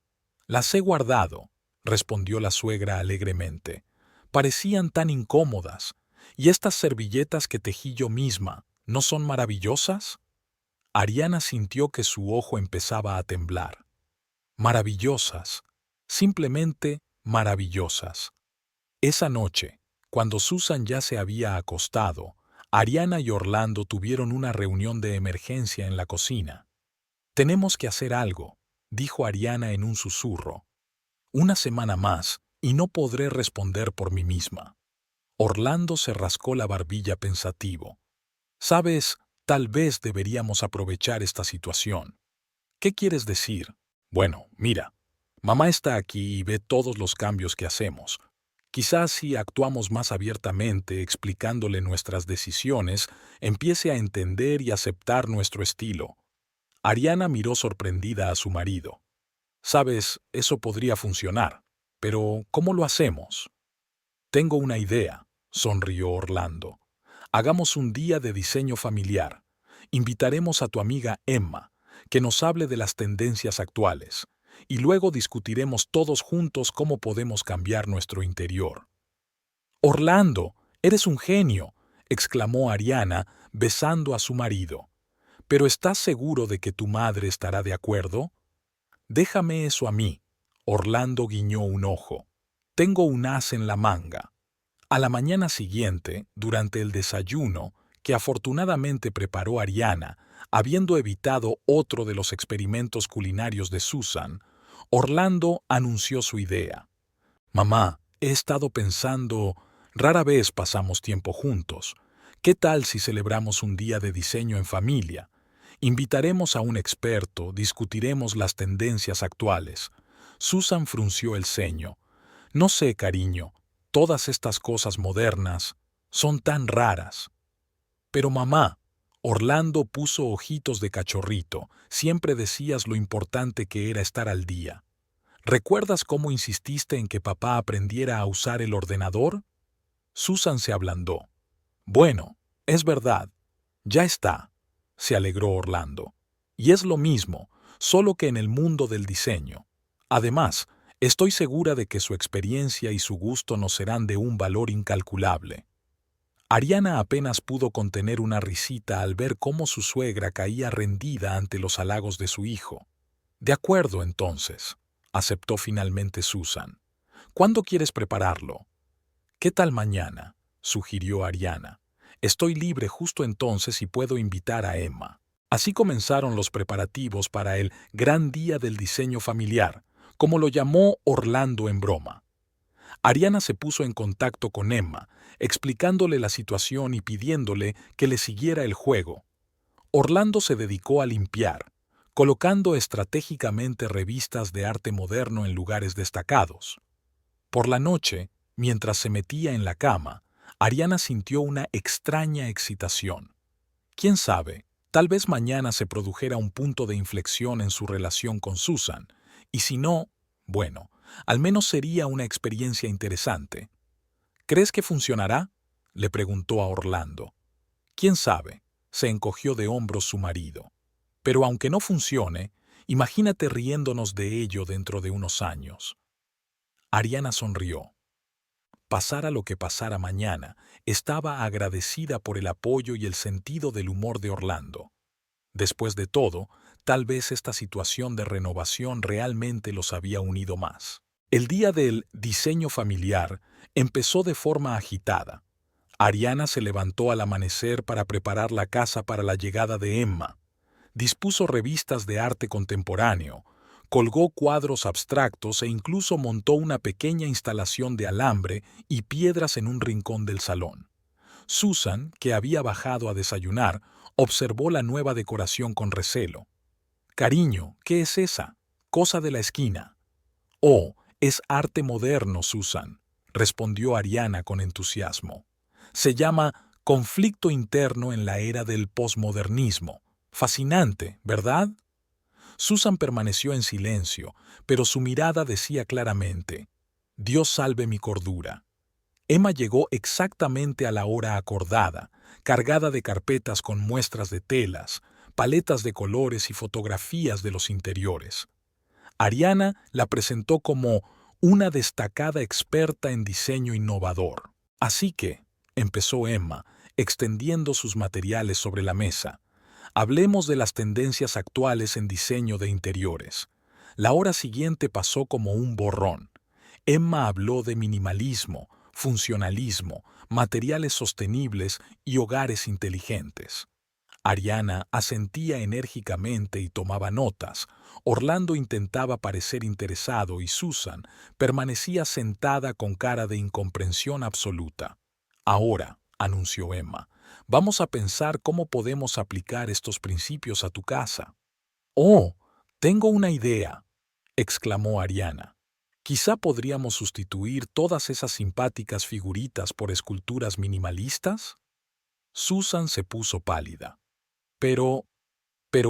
«Las he guardado», respondió la suegra alegremente. «Parecían tan incómodas. ¿Y estas servilletas que tejí yo misma, no son maravillosas?». Ariana sintió que su ojo empezaba a temblar. Maravillosas, simplemente maravillosas. Esa noche, cuando Susan ya se había acostado, Ariana y Orlando tuvieron una reunión de emergencia en la cocina. «Tenemos que hacer algo», dijo Ariana en un susurro. «Una semana más y no podré responder por mí misma». Orlando se rascó la barbilla pensativo. «Sabes, tal vez deberíamos aprovechar esta situación». «¿Qué quieres decir?». «Bueno, mira, mamá está aquí y ve todos los cambios que hacemos. Quizás si actuamos más abiertamente explicándole nuestras decisiones, empiece a entender y aceptar nuestro estilo». Ariana miró sorprendida a su marido. «Sabes, eso podría funcionar, pero ¿cómo lo hacemos?». «Tengo una idea», sonrió Orlando. «Hagamos un día de diseño familiar. Invitaremos a tu amiga Emma, que nos hable de las tendencias actuales, y luego discutiremos todos juntos cómo podemos cambiar nuestro interior». «Orlando, eres un genio», exclamó Ariana, besando a su marido. «¿Pero estás seguro de que tu madre estará de acuerdo?». «Déjame eso a mí», Orlando guiñó un ojo. «Tengo un as en la manga». A la mañana siguiente, durante el desayuno, que afortunadamente preparó Ariana, habiendo evitado otro de los experimentos culinarios de Susan, Orlando anunció su idea. «Mamá, he estado pensando, rara vez pasamos tiempo juntos. ¿Qué tal si celebramos un día de diseño en familia? Invitaremos a un experto, discutiremos las tendencias actuales». Susan frunció el ceño. «No sé, cariño, todas estas cosas modernas son tan raras». «Pero mamá», Orlando puso ojitos de cachorrito. Siempre decías lo importante que era estar al día. ¿Recuerdas cómo insististe en que papá aprendiera a usar el ordenador? Susan se ablandó. Bueno, es verdad. Ya está, se alegró Orlando. Y es lo mismo, solo que en el mundo del diseño. Además, estoy segura de que su experiencia y su gusto nos serán de un valor incalculable. Ariana apenas pudo contener una risita al ver cómo su suegra caía rendida ante los halagos de su hijo. De acuerdo, entonces, aceptó finalmente Susan. ¿Cuándo quieres prepararlo? ¿Qué tal mañana?, sugirió Ariana. Estoy libre justo entonces y puedo invitar a Emma. Así comenzaron los preparativos para el Gran Día del Diseño Familiar, como lo llamó Orlando en broma. Ariana se puso en contacto con Emma, explicándole la situación y pidiéndole que le siguiera el juego. Orlando se dedicó a limpiar, colocando estratégicamente revistas de arte moderno en lugares destacados. Por la noche, mientras se metía en la cama, Ariana sintió una extraña excitación. ¿Quién sabe? Tal vez mañana se produjera un punto de inflexión en su relación con Susan, y si no, bueno, al menos sería una experiencia interesante. ¿Crees que funcionará?, le preguntó a Orlando. ¿Quién sabe?, se encogió de hombros su marido. Pero aunque no funcione, imagínate riéndonos de ello dentro de unos años. Ariana sonrió. Pasara lo que pasara mañana, estaba agradecida por el apoyo y el sentido del humor de Orlando. Después de todo, tal vez esta situación de renovación realmente los había unido más. El día del diseño familiar empezó de forma agitada. Ariana se levantó al amanecer para preparar la casa para la llegada de Emma. Dispuso revistas de arte contemporáneo, colgó cuadros abstractos e incluso montó una pequeña instalación de alambre y piedras en un rincón del salón. Susan, que había bajado a desayunar, observó la nueva decoración con recelo. «Cariño, ¿qué es esa? Cosa de la esquina». «Oh, es arte moderno, Susan», respondió Ariana con entusiasmo. «Se llama conflicto interno en la era del posmodernismo. Fascinante, ¿verdad?». Susan permaneció en silencio, pero su mirada decía claramente: «Dios salve mi cordura». Emma llegó exactamente a la hora acordada, cargada de carpetas con muestras de telas, paletas de colores y fotografías de los interiores. Ariana la presentó como una destacada experta en diseño innovador. «Así que», empezó Emma, extendiendo sus materiales sobre la mesa, «hablemos de las tendencias actuales en diseño de interiores». La hora siguiente pasó como un borrón. Emma habló de minimalismo, funcionalismo, materiales sostenibles y hogares inteligentes. Ariana asentía enérgicamente y tomaba notas. Orlando intentaba parecer interesado y Susan permanecía sentada con cara de incomprensión absoluta. «Ahora», anunció Emma, «vamos a pensar cómo podemos aplicar estos principios a tu casa». «Oh, tengo una idea», exclamó Ariana. «Quizá podríamos sustituir todas esas simpáticas figuritas por esculturas minimalistas». Susan se puso pálida. Pero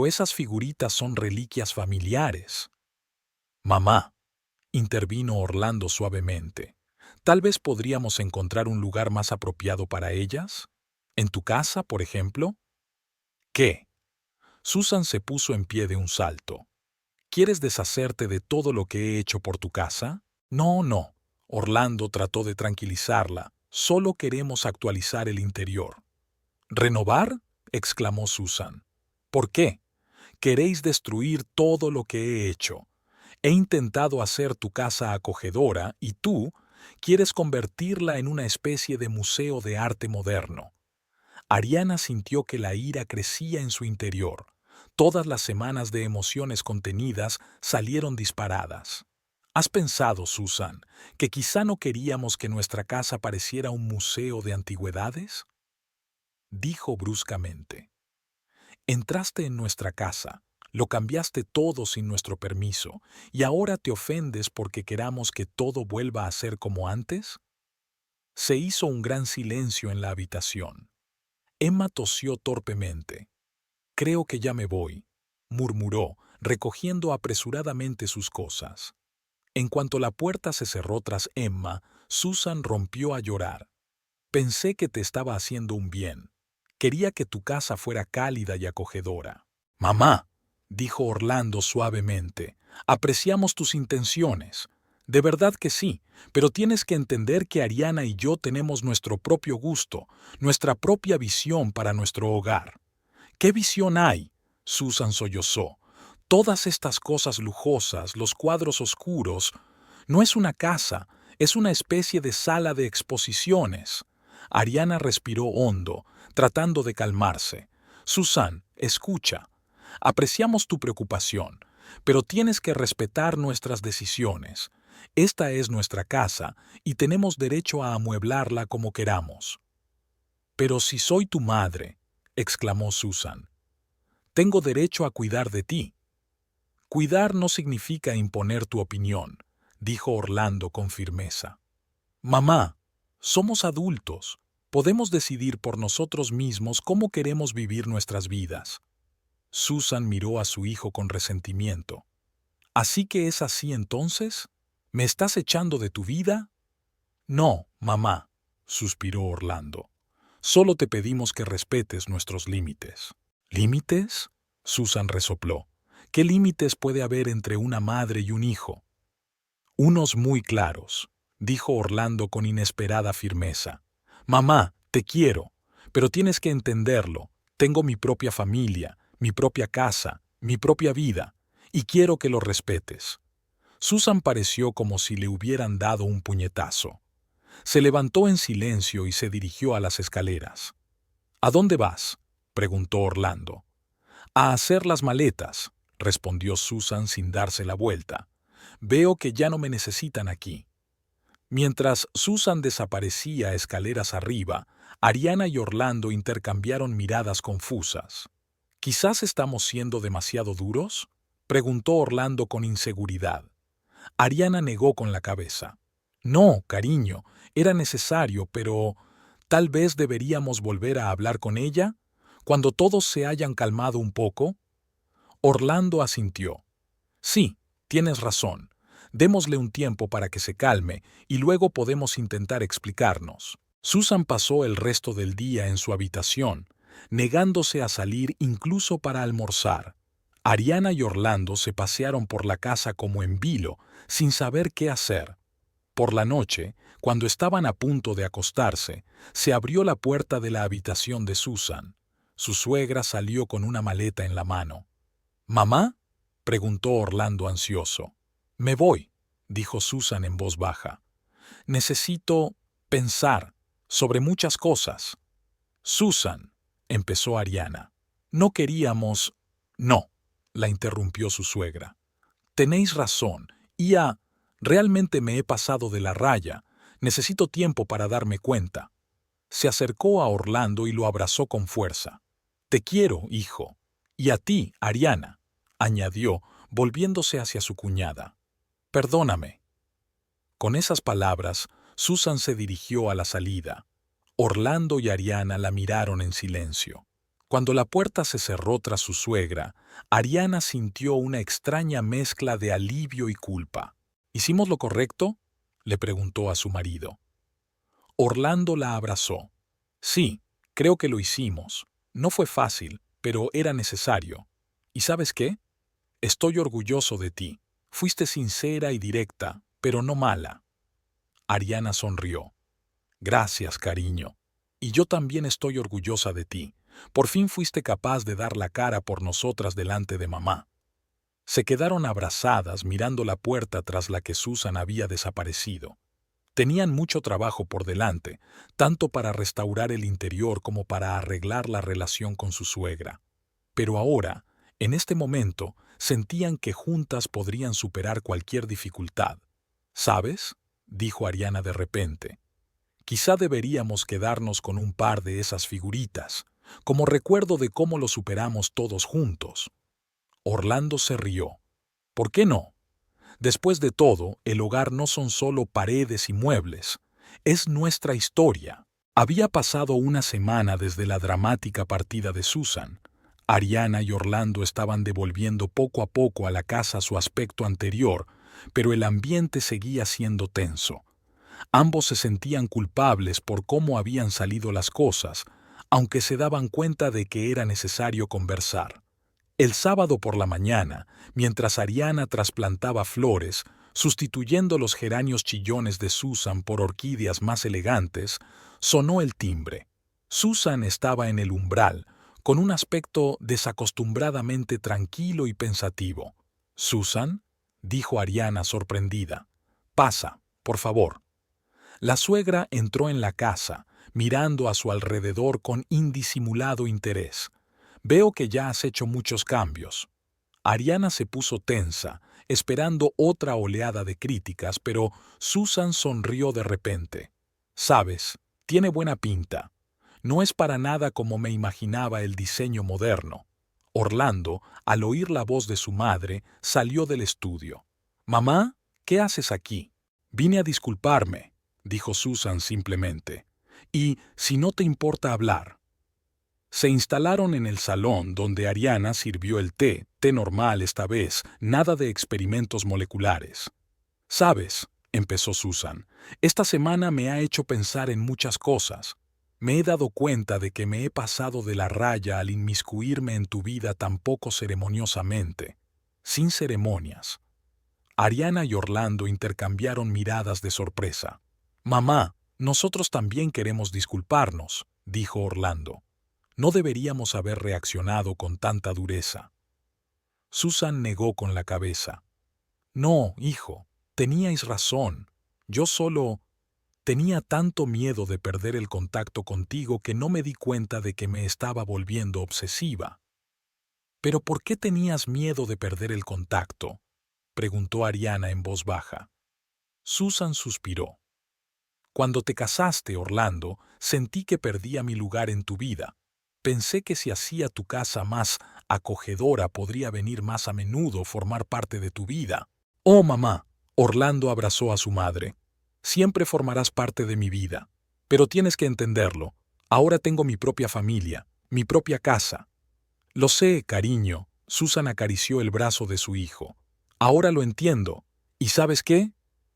esas figuritas son reliquias familiares». «Mamá», intervino Orlando suavemente, «tal vez podríamos encontrar un lugar más apropiado para ellas. ¿En tu casa, por ejemplo?» «¿Qué?». Susan se puso en pie de un salto. «¿Quieres deshacerte de todo lo que he hecho por tu casa?». «No, no». Orlando trató de tranquilizarla. «Solo queremos actualizar el interior». «¿Renovar?», exclamó Susan. «¿Por qué? Queréis destruir todo lo que he hecho. He intentado hacer tu casa acogedora y tú quieres convertirla en una especie de museo de arte moderno». Ariana sintió que la ira crecía en su interior. Todas las semanas de emociones contenidas salieron disparadas. ¿Has pensado, Susan, que quizá no queríamos que nuestra casa pareciera un museo de antigüedades?», dijo bruscamente. «Entraste en nuestra casa, lo cambiaste todo sin nuestro permiso, y ahora te ofendes porque queramos que todo vuelva a ser como antes». Se hizo un gran silencio en la habitación. Emma tosió torpemente. «Creo que ya me voy», murmuró, recogiendo apresuradamente sus cosas. En cuanto la puerta se cerró tras Emma, Susan rompió a llorar. «Pensé que te estaba haciendo un bien. Quería que tu casa fuera cálida y acogedora». «Mamá», dijo Orlando suavemente, «apreciamos tus intenciones. De verdad que sí, pero tienes que entender que Ariana y yo tenemos nuestro propio gusto, nuestra propia visión para nuestro hogar». «¿Qué visión hay?», Susan sollozó. «Todas estas cosas lujosas, los cuadros oscuros. No es una casa, es una especie de sala de exposiciones». Ariana respiró hondo, tratando de calmarse. «Susan, escucha. Apreciamos tu preocupación, pero tienes que respetar nuestras decisiones. Esta es nuestra casa y tenemos derecho a amueblarla como queramos». «Pero si soy tu madre», exclamó Susan, «tengo derecho a cuidar de ti». «Cuidar no significa imponer tu opinión», dijo Orlando con firmeza. «Mamá, somos adultos. Podemos decidir por nosotros mismos cómo queremos vivir nuestras vidas». Susan miró a su hijo con resentimiento. «¿Así que es así entonces? ¿Me estás echando de tu vida?» «No, mamá», suspiró Orlando. «Solo te pedimos que respetes nuestros límites». «¿Límites?», Susan resopló. «¿Qué límites puede haber entre una madre y un hijo?» «Unos muy claros», dijo Orlando con inesperada firmeza. «Mamá, te quiero, pero tienes que entenderlo. Tengo mi propia familia, mi propia casa, mi propia vida, y quiero que lo respetes». Susan pareció como si le hubieran dado un puñetazo. Se levantó en silencio y se dirigió a las escaleras. «¿A dónde vas?», preguntó Orlando. «A hacer las maletas», respondió Susan sin darse la vuelta. «Veo que ya no me necesitan aquí». Mientras Susan desaparecía escaleras arriba, Ariana y Orlando intercambiaron miradas confusas. «¿Quizás estamos siendo demasiado duros?», preguntó Orlando con inseguridad. Ariana negó con la cabeza. «No, cariño, era necesario, pero tal vez deberíamos volver a hablar con ella, cuando todos se hayan calmado un poco». Orlando asintió. «Sí, tienes razón. Démosle un tiempo para que se calme y luego podemos intentar explicarnos». Susan pasó el resto del día en su habitación, negándose a salir incluso para almorzar. Ariana y Orlando se pasearon por la casa como en vilo, sin saber qué hacer. Por la noche, cuando estaban a punto de acostarse, se abrió la puerta de la habitación de Susan. Su suegra salió con una maleta en la mano. «¿Mamá?», preguntó Orlando ansioso. «Me voy», dijo Susan en voz baja. «Necesito pensar sobre muchas cosas». «Susan», empezó Ariana. «No queríamos...» «No», la interrumpió su suegra. «Tenéis razón, realmente me he pasado de la raya. Necesito tiempo para darme cuenta». Se acercó a Orlando y lo abrazó con fuerza. «Te quiero, hijo. Y a ti, Ariana», añadió, volviéndose hacia su cuñada. «Perdóname». Con esas palabras, Susan se dirigió a la salida. Orlando y Ariana la miraron en silencio. Cuando la puerta se cerró tras su suegra, Ariana sintió una extraña mezcla de alivio y culpa. «¿Hicimos lo correcto?», le preguntó a su marido. Orlando la abrazó. «Sí, creo que lo hicimos. No fue fácil, pero era necesario. ¿Y sabes qué? Estoy orgulloso de ti. Fuiste sincera y directa, pero no mala». Ariana sonrió. «Gracias, cariño. Y yo también estoy orgullosa de ti. Por fin fuiste capaz de dar la cara por nosotras delante de mamá». Se quedaron abrazadas mirando la puerta tras la que Susan había desaparecido. Tenían mucho trabajo por delante, tanto para restaurar el interior como para arreglar la relación con su suegra. Pero ahora, en este momento, sentían que juntas podrían superar cualquier dificultad. «¿Sabes?», dijo Ariana de repente. «Quizá deberíamos quedarnos con un par de esas figuritas, como recuerdo de cómo lo superamos todos juntos». Orlando se rió. «¿Por qué no? Después de todo, el hogar no son solo paredes y muebles, es nuestra historia». Había pasado una semana desde la dramática partida de Susan. Ariana y Orlando estaban devolviendo poco a poco a la casa su aspecto anterior, pero el ambiente seguía siendo tenso. Ambos se sentían culpables por cómo habían salido las cosas, aunque se daban cuenta de que era necesario conversar. El sábado por la mañana, mientras Ariana trasplantaba flores, sustituyendo los geranios chillones de Susan por orquídeas más elegantes, sonó el timbre. Susan estaba en el umbral, con un aspecto desacostumbradamente tranquilo y pensativo. «¿Susan?», dijo Ariana sorprendida. «Pasa, por favor». La suegra entró en la casa, mirando a su alrededor con indisimulado interés. «Veo que ya has hecho muchos cambios». Ariana se puso tensa, esperando otra oleada de críticas, pero Susan sonrió de repente. «Sabes, tiene buena pinta. No es para nada como me imaginaba el diseño moderno». Orlando, al oír la voz de su madre, salió del estudio. «Mamá, ¿qué haces aquí?» «Vine a disculparme», dijo Susan simplemente. «Y, si no te importa hablar». Se instalaron en el salón donde Ariana sirvió el té normal esta vez, nada de experimentos moleculares. «Sabes», empezó Susan, «esta semana me ha hecho pensar en muchas cosas. Me he dado cuenta de que me he pasado de la raya al inmiscuirme en tu vida tan poco ceremoniosamente, sin ceremonias». Ariana y Orlando intercambiaron miradas de sorpresa. «Mamá, nosotros también queremos disculparnos», dijo Orlando. «No deberíamos haber reaccionado con tanta dureza». Susan negó con la cabeza. «No, hijo, teníais razón. Yo solo tenía tanto miedo de perder el contacto contigo que no me di cuenta de que me estaba volviendo obsesiva». «¿Pero por qué tenías miedo de perder el contacto?», preguntó Ariana en voz baja. Susan suspiró. «Cuando te casaste, Orlando, sentí que perdía mi lugar en tu vida. Pensé que si hacía tu casa más acogedora podría venir más a menudo formar parte de tu vida». «Oh, mamá», Orlando abrazó a su madre. «Siempre formarás parte de mi vida. Pero tienes que entenderlo. Ahora tengo mi propia familia, mi propia casa». «Lo sé, cariño», Susan acarició el brazo de su hijo. «Ahora lo entiendo. ¿Y sabes qué?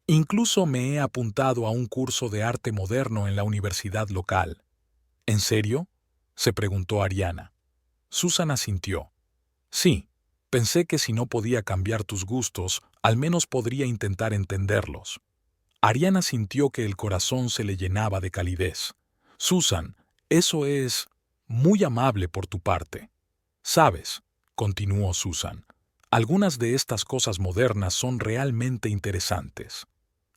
Incluso me he apuntado a un curso de arte moderno en la universidad local». «¿En serio?», se preguntó Ariana. Susan asintió. «Sí, pensé que si no podía cambiar tus gustos, al menos podría intentar entenderlos». Ariana sintió que el corazón se le llenaba de calidez. «Susan, eso es muy amable por tu parte. Sabes», continuó Susan, «algunas de estas cosas modernas son realmente interesantes.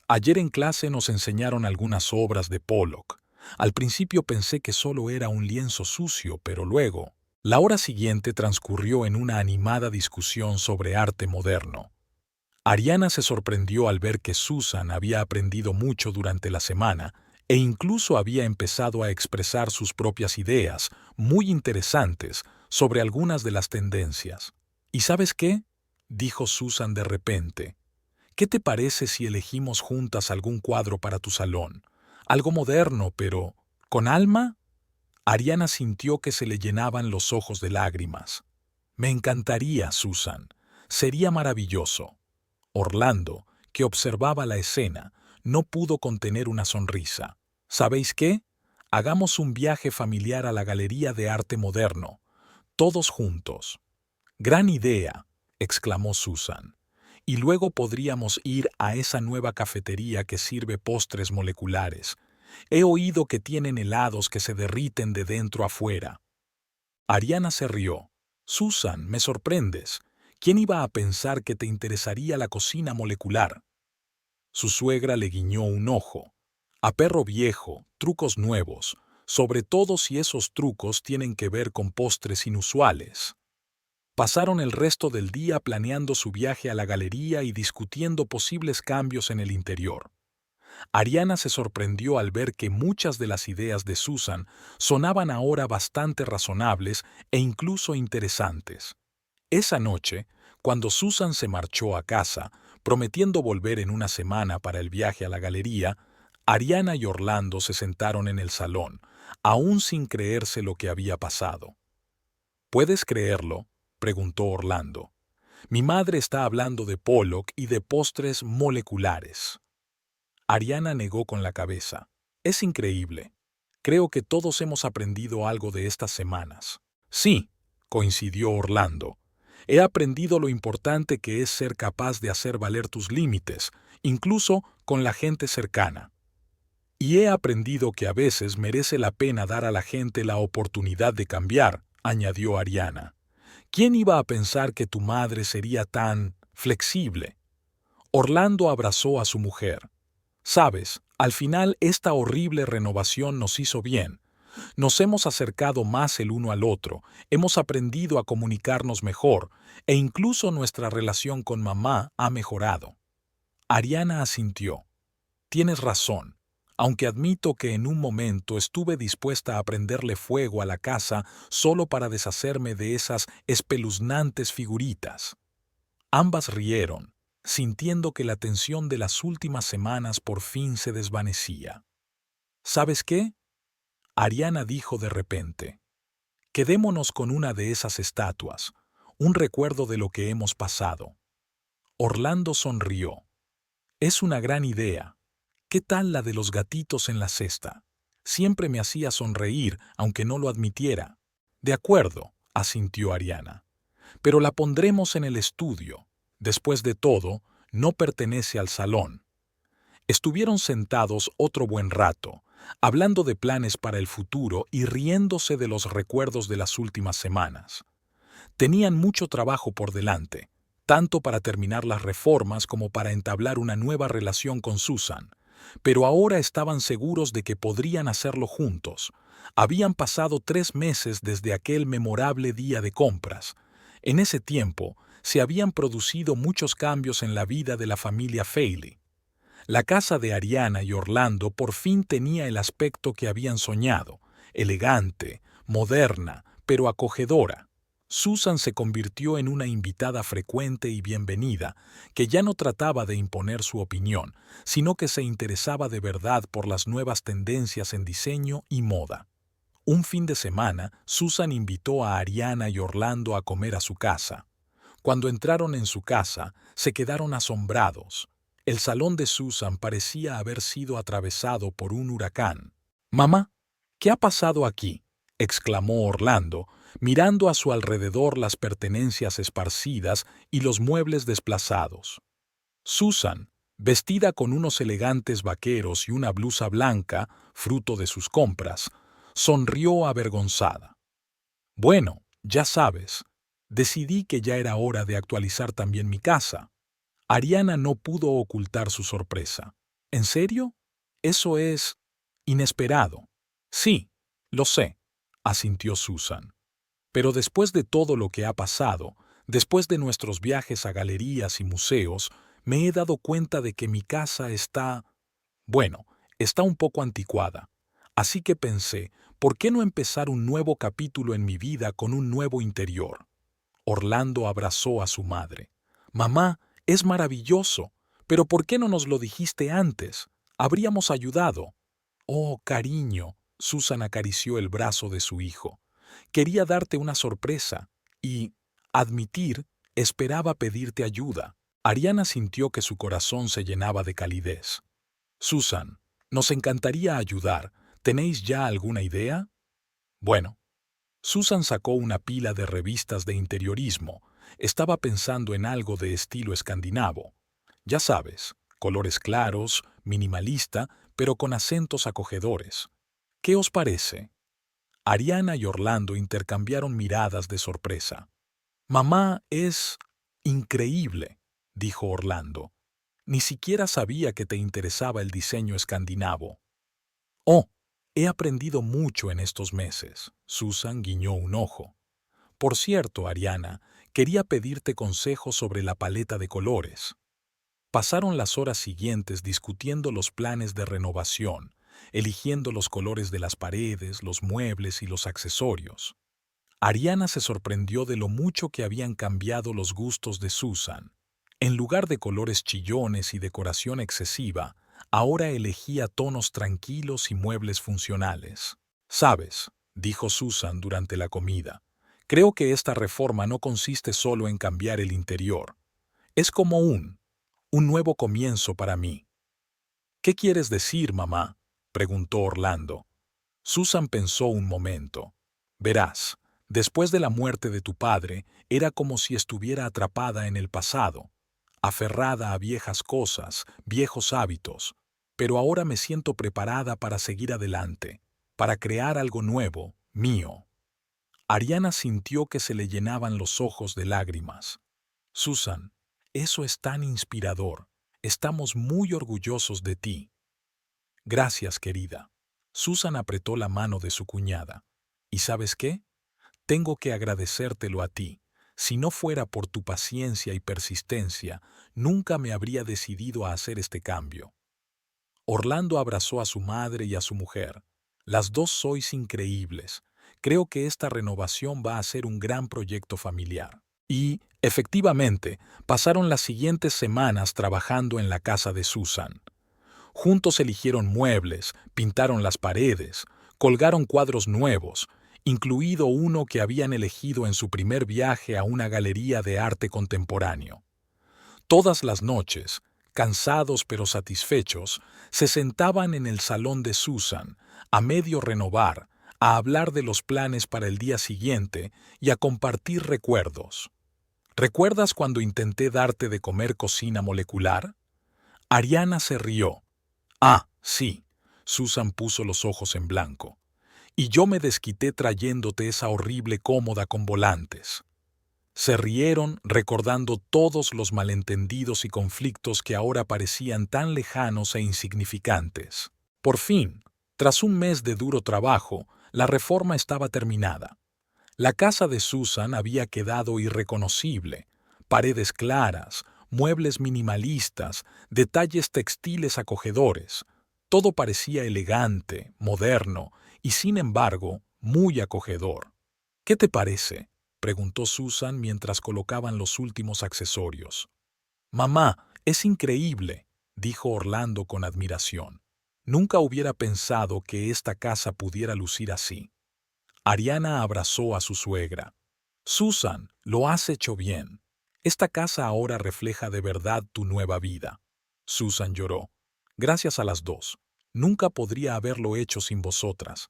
Ayer en clase nos enseñaron algunas obras de Pollock. Al principio pensé que solo era un lienzo sucio, pero luego...». La hora siguiente transcurrió en una animada discusión sobre arte moderno. Ariana se sorprendió al ver que Susan había aprendido mucho durante la semana e incluso había empezado a expresar sus propias ideas, muy interesantes, sobre algunas de las tendencias. «¿Y sabes qué?», dijo Susan de repente. «¿Qué te parece si elegimos juntas algún cuadro para tu salón? Algo moderno, pero ¿con alma?». Ariana sintió que se le llenaban los ojos de lágrimas. «Me encantaría, Susan. Sería maravilloso». Orlando, que observaba la escena, no pudo contener una sonrisa. «¿Sabéis qué? Hagamos un viaje familiar a la Galería de Arte Moderno. Todos juntos». «Gran idea», exclamó Susan. «Y luego podríamos ir a esa nueva cafetería que sirve postres moleculares. He oído que tienen helados que se derriten de dentro a fuera». Ariana se rió. «Susan, me sorprendes. ¿Quién iba a pensar que te interesaría la cocina molecular?». Su suegra le guiñó un ojo. «A perro viejo, trucos nuevos, sobre todo si esos trucos tienen que ver con postres inusuales». Pasaron el resto del día planeando su viaje a la galería y discutiendo posibles cambios en el interior. Ariana se sorprendió al ver que muchas de las ideas de Susan sonaban ahora bastante razonables e incluso interesantes. Esa noche, cuando Susan se marchó a casa, prometiendo volver en una semana para el viaje a la galería, Ariana y Orlando se sentaron en el salón, aún sin creerse lo que había pasado. ¿Puedes creerlo?, preguntó Orlando. Mi madre está hablando de Pollock y de postres moleculares. Ariana negó con la cabeza. Es increíble. Creo que todos hemos aprendido algo de estas semanas. Sí, coincidió Orlando. He aprendido lo importante que es ser capaz de hacer valer tus límites, incluso con la gente cercana. Y he aprendido que a veces merece la pena dar a la gente la oportunidad de cambiar, añadió Ariana. ¿Quién iba a pensar que tu madre sería tan flexible? Orlando abrazó a su mujer. Sabes, al final esta horrible renovación nos hizo bien. Nos hemos acercado más el uno al otro, hemos aprendido a comunicarnos mejor, e incluso nuestra relación con mamá ha mejorado. Ariana asintió. Tienes razón, aunque admito que en un momento estuve dispuesta a prenderle fuego a la casa solo para deshacerme de esas espeluznantes figuritas. Ambas rieron, sintiendo que la tensión de las últimas semanas por fin se desvanecía. ¿Sabes qué?, Ariana dijo de repente. Quedémonos con una de esas estatuas, un recuerdo de lo que hemos pasado. Orlando sonrió. Es una gran idea. ¿Qué tal la de los gatitos en la cesta? Siempre me hacía sonreír, aunque no lo admitiera. De acuerdo, asintió Ariana. Pero la pondremos en el estudio. Después de todo, no pertenece al salón. Estuvieron sentados otro buen rato, hablando de planes para el futuro y riéndose de los recuerdos de las últimas semanas. Tenían mucho trabajo por delante, tanto para terminar las reformas como para entablar una nueva relación con Susan, pero ahora estaban seguros de que podrían hacerlo juntos. Habían pasado 3 meses desde aquel memorable día de compras. En ese tiempo, se habían producido muchos cambios en la vida de la familia Faley. La casa de Ariana y Orlando por fin tenía el aspecto que habían soñado, elegante, moderna, pero acogedora. Susan se convirtió en una invitada frecuente y bienvenida, que ya no trataba de imponer su opinión, sino que se interesaba de verdad por las nuevas tendencias en diseño y moda. Un fin de semana, Susan invitó a Ariana y Orlando a comer a su casa. Cuando entraron en su casa, se quedaron asombrados. El salón de Susan parecía haber sido atravesado por un huracán. «Mamá, ¿qué ha pasado aquí?», exclamó Orlando, mirando a su alrededor las pertenencias esparcidas y los muebles desplazados. Susan, vestida con unos elegantes vaqueros y una blusa blanca, fruto de sus compras, sonrió avergonzada. «Bueno, ya sabes, decidí que ya era hora de actualizar también mi casa». Ariana no pudo ocultar su sorpresa. ¿En serio? Eso es inesperado. Sí, lo sé, asintió Susan. Pero después de todo lo que ha pasado, después de nuestros viajes a galerías y museos, me he dado cuenta de que mi casa está un poco anticuada. Así que pensé, ¿por qué no empezar un nuevo capítulo en mi vida con un nuevo interior? Orlando abrazó a su madre. Mamá, es maravilloso, pero ¿por qué no nos lo dijiste antes? Habríamos ayudado. Oh, cariño, Susan acarició el brazo de su hijo. Quería darte una sorpresa y, esperaba pedirte ayuda. Ariana sintió que su corazón se llenaba de calidez. Susan, nos encantaría ayudar. ¿Tenéis ya alguna idea? Bueno. Susan sacó una pila de revistas de interiorismo. Estaba pensando en algo de estilo escandinavo. Ya sabes, colores claros, minimalista, pero con acentos acogedores. ¿Qué os parece? Ariana y Orlando intercambiaron miradas de sorpresa. Mamá es increíble, dijo Orlando. Ni siquiera sabía que te interesaba el diseño escandinavo. Oh, he aprendido mucho en estos meses. Susan guiñó un ojo. Por cierto, Ariana, quería pedirte consejos sobre la paleta de colores. Pasaron las horas siguientes discutiendo los planes de renovación, eligiendo los colores de las paredes, los muebles y los accesorios. Ariana se sorprendió de lo mucho que habían cambiado los gustos de Susan. En lugar de colores chillones y decoración excesiva, ahora elegía tonos tranquilos y muebles funcionales. «Sabes», dijo Susan durante la comida, «creo que esta reforma no consiste solo en cambiar el interior. Es como un nuevo comienzo para mí». «¿Qué quieres decir, mamá?», preguntó Orlando. Susan pensó un momento. «Verás, después de la muerte de tu padre, era como si estuviera atrapada en el pasado, aferrada a viejas cosas, viejos hábitos, pero ahora me siento preparada para seguir adelante, para crear algo nuevo, mío». Ariana sintió que se le llenaban los ojos de lágrimas. «Susan, eso es tan inspirador. Estamos muy orgullosos de ti». «Gracias, querida». Susan apretó la mano de su cuñada. «¿Y sabes qué? Tengo que agradecértelo a ti. Si no fuera por tu paciencia y persistencia, nunca me habría decidido a hacer este cambio». Orlando abrazó a su madre y a su mujer. «Las dos sois increíbles. Creo que esta renovación va a ser un gran proyecto familiar». Y, efectivamente, pasaron las siguientes semanas trabajando en la casa de Susan. Juntos eligieron muebles, pintaron las paredes, colgaron cuadros nuevos, incluido uno que habían elegido en su primer viaje a una galería de arte contemporáneo. Todas las noches, cansados pero satisfechos, se sentaban en el salón de Susan, a medio renovar, a hablar de los planes para el día siguiente y a compartir recuerdos. «¿Recuerdas cuando intenté darte de comer cocina molecular?». Ariana se rió. «Ah, sí». Susan puso los ojos en blanco. «Y yo me desquité trayéndote esa horrible cómoda con volantes». Se rieron recordando todos los malentendidos y conflictos que ahora parecían tan lejanos e insignificantes. Por fin, tras un mes de duro trabajo, la reforma estaba terminada. La casa de Susan había quedado irreconocible. Paredes claras, muebles minimalistas, detalles textiles acogedores. Todo parecía elegante, moderno y, sin embargo, muy acogedor. «¿Qué te parece?», preguntó Susan mientras colocaban los últimos accesorios. «Mamá, es increíble», dijo Orlando con admiración. «Nunca hubiera pensado que esta casa pudiera lucir así». Ariana abrazó a su suegra. «Susan, lo has hecho bien. Esta casa ahora refleja de verdad tu nueva vida». Susan lloró. «Gracias a las dos. Nunca podría haberlo hecho sin vosotras.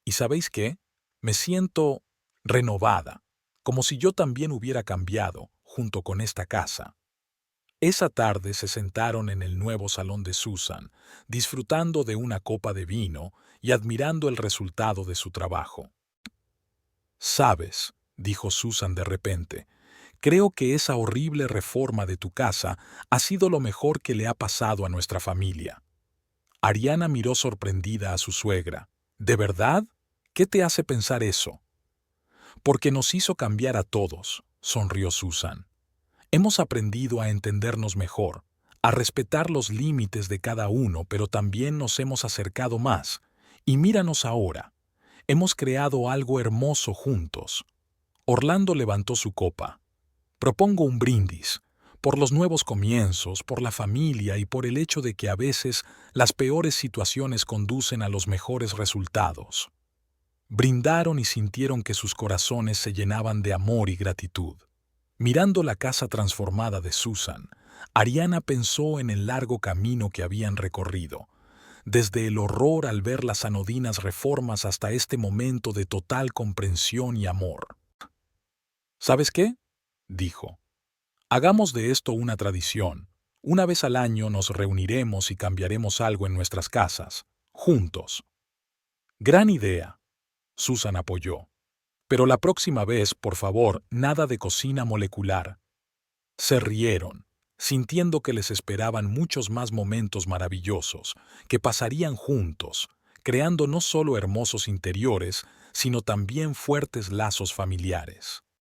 ¿Y sabéis qué? Me siento renovada, como si yo también hubiera cambiado, junto con esta casa». Esa tarde se sentaron en el nuevo salón de Susan, disfrutando de una copa de vino y admirando el resultado de su trabajo. «¿Sabes?», dijo Susan de repente, «creo que esa horrible reforma de tu casa ha sido lo mejor que le ha pasado a nuestra familia». Ariana miró sorprendida a su suegra. «¿De verdad? ¿Qué te hace pensar eso?». «Porque nos hizo cambiar a todos», sonrió Susan. «Hemos aprendido a entendernos mejor, a respetar los límites de cada uno, pero también nos hemos acercado más. Y míranos ahora. Hemos creado algo hermoso juntos». Orlando levantó su copa. «Propongo un brindis, por los nuevos comienzos, por la familia y por el hecho de que a veces las peores situaciones conducen a los mejores resultados». Brindaron y sintieron que sus corazones se llenaban de amor y gratitud. Mirando la casa transformada de Susan, Ariana pensó en el largo camino que habían recorrido, desde el horror al ver las anodinas reformas hasta este momento de total comprensión y amor. «¿Sabes qué?», dijo. «Hagamos de esto una tradición. Una vez al año nos reuniremos y cambiaremos algo en nuestras casas, juntos». «Gran idea», Susan apoyó. «Pero la próxima vez, por favor, nada de cocina molecular». Se rieron, sintiendo que les esperaban muchos más momentos maravillosos, que pasarían juntos, creando no solo hermosos interiores, sino también fuertes lazos familiares.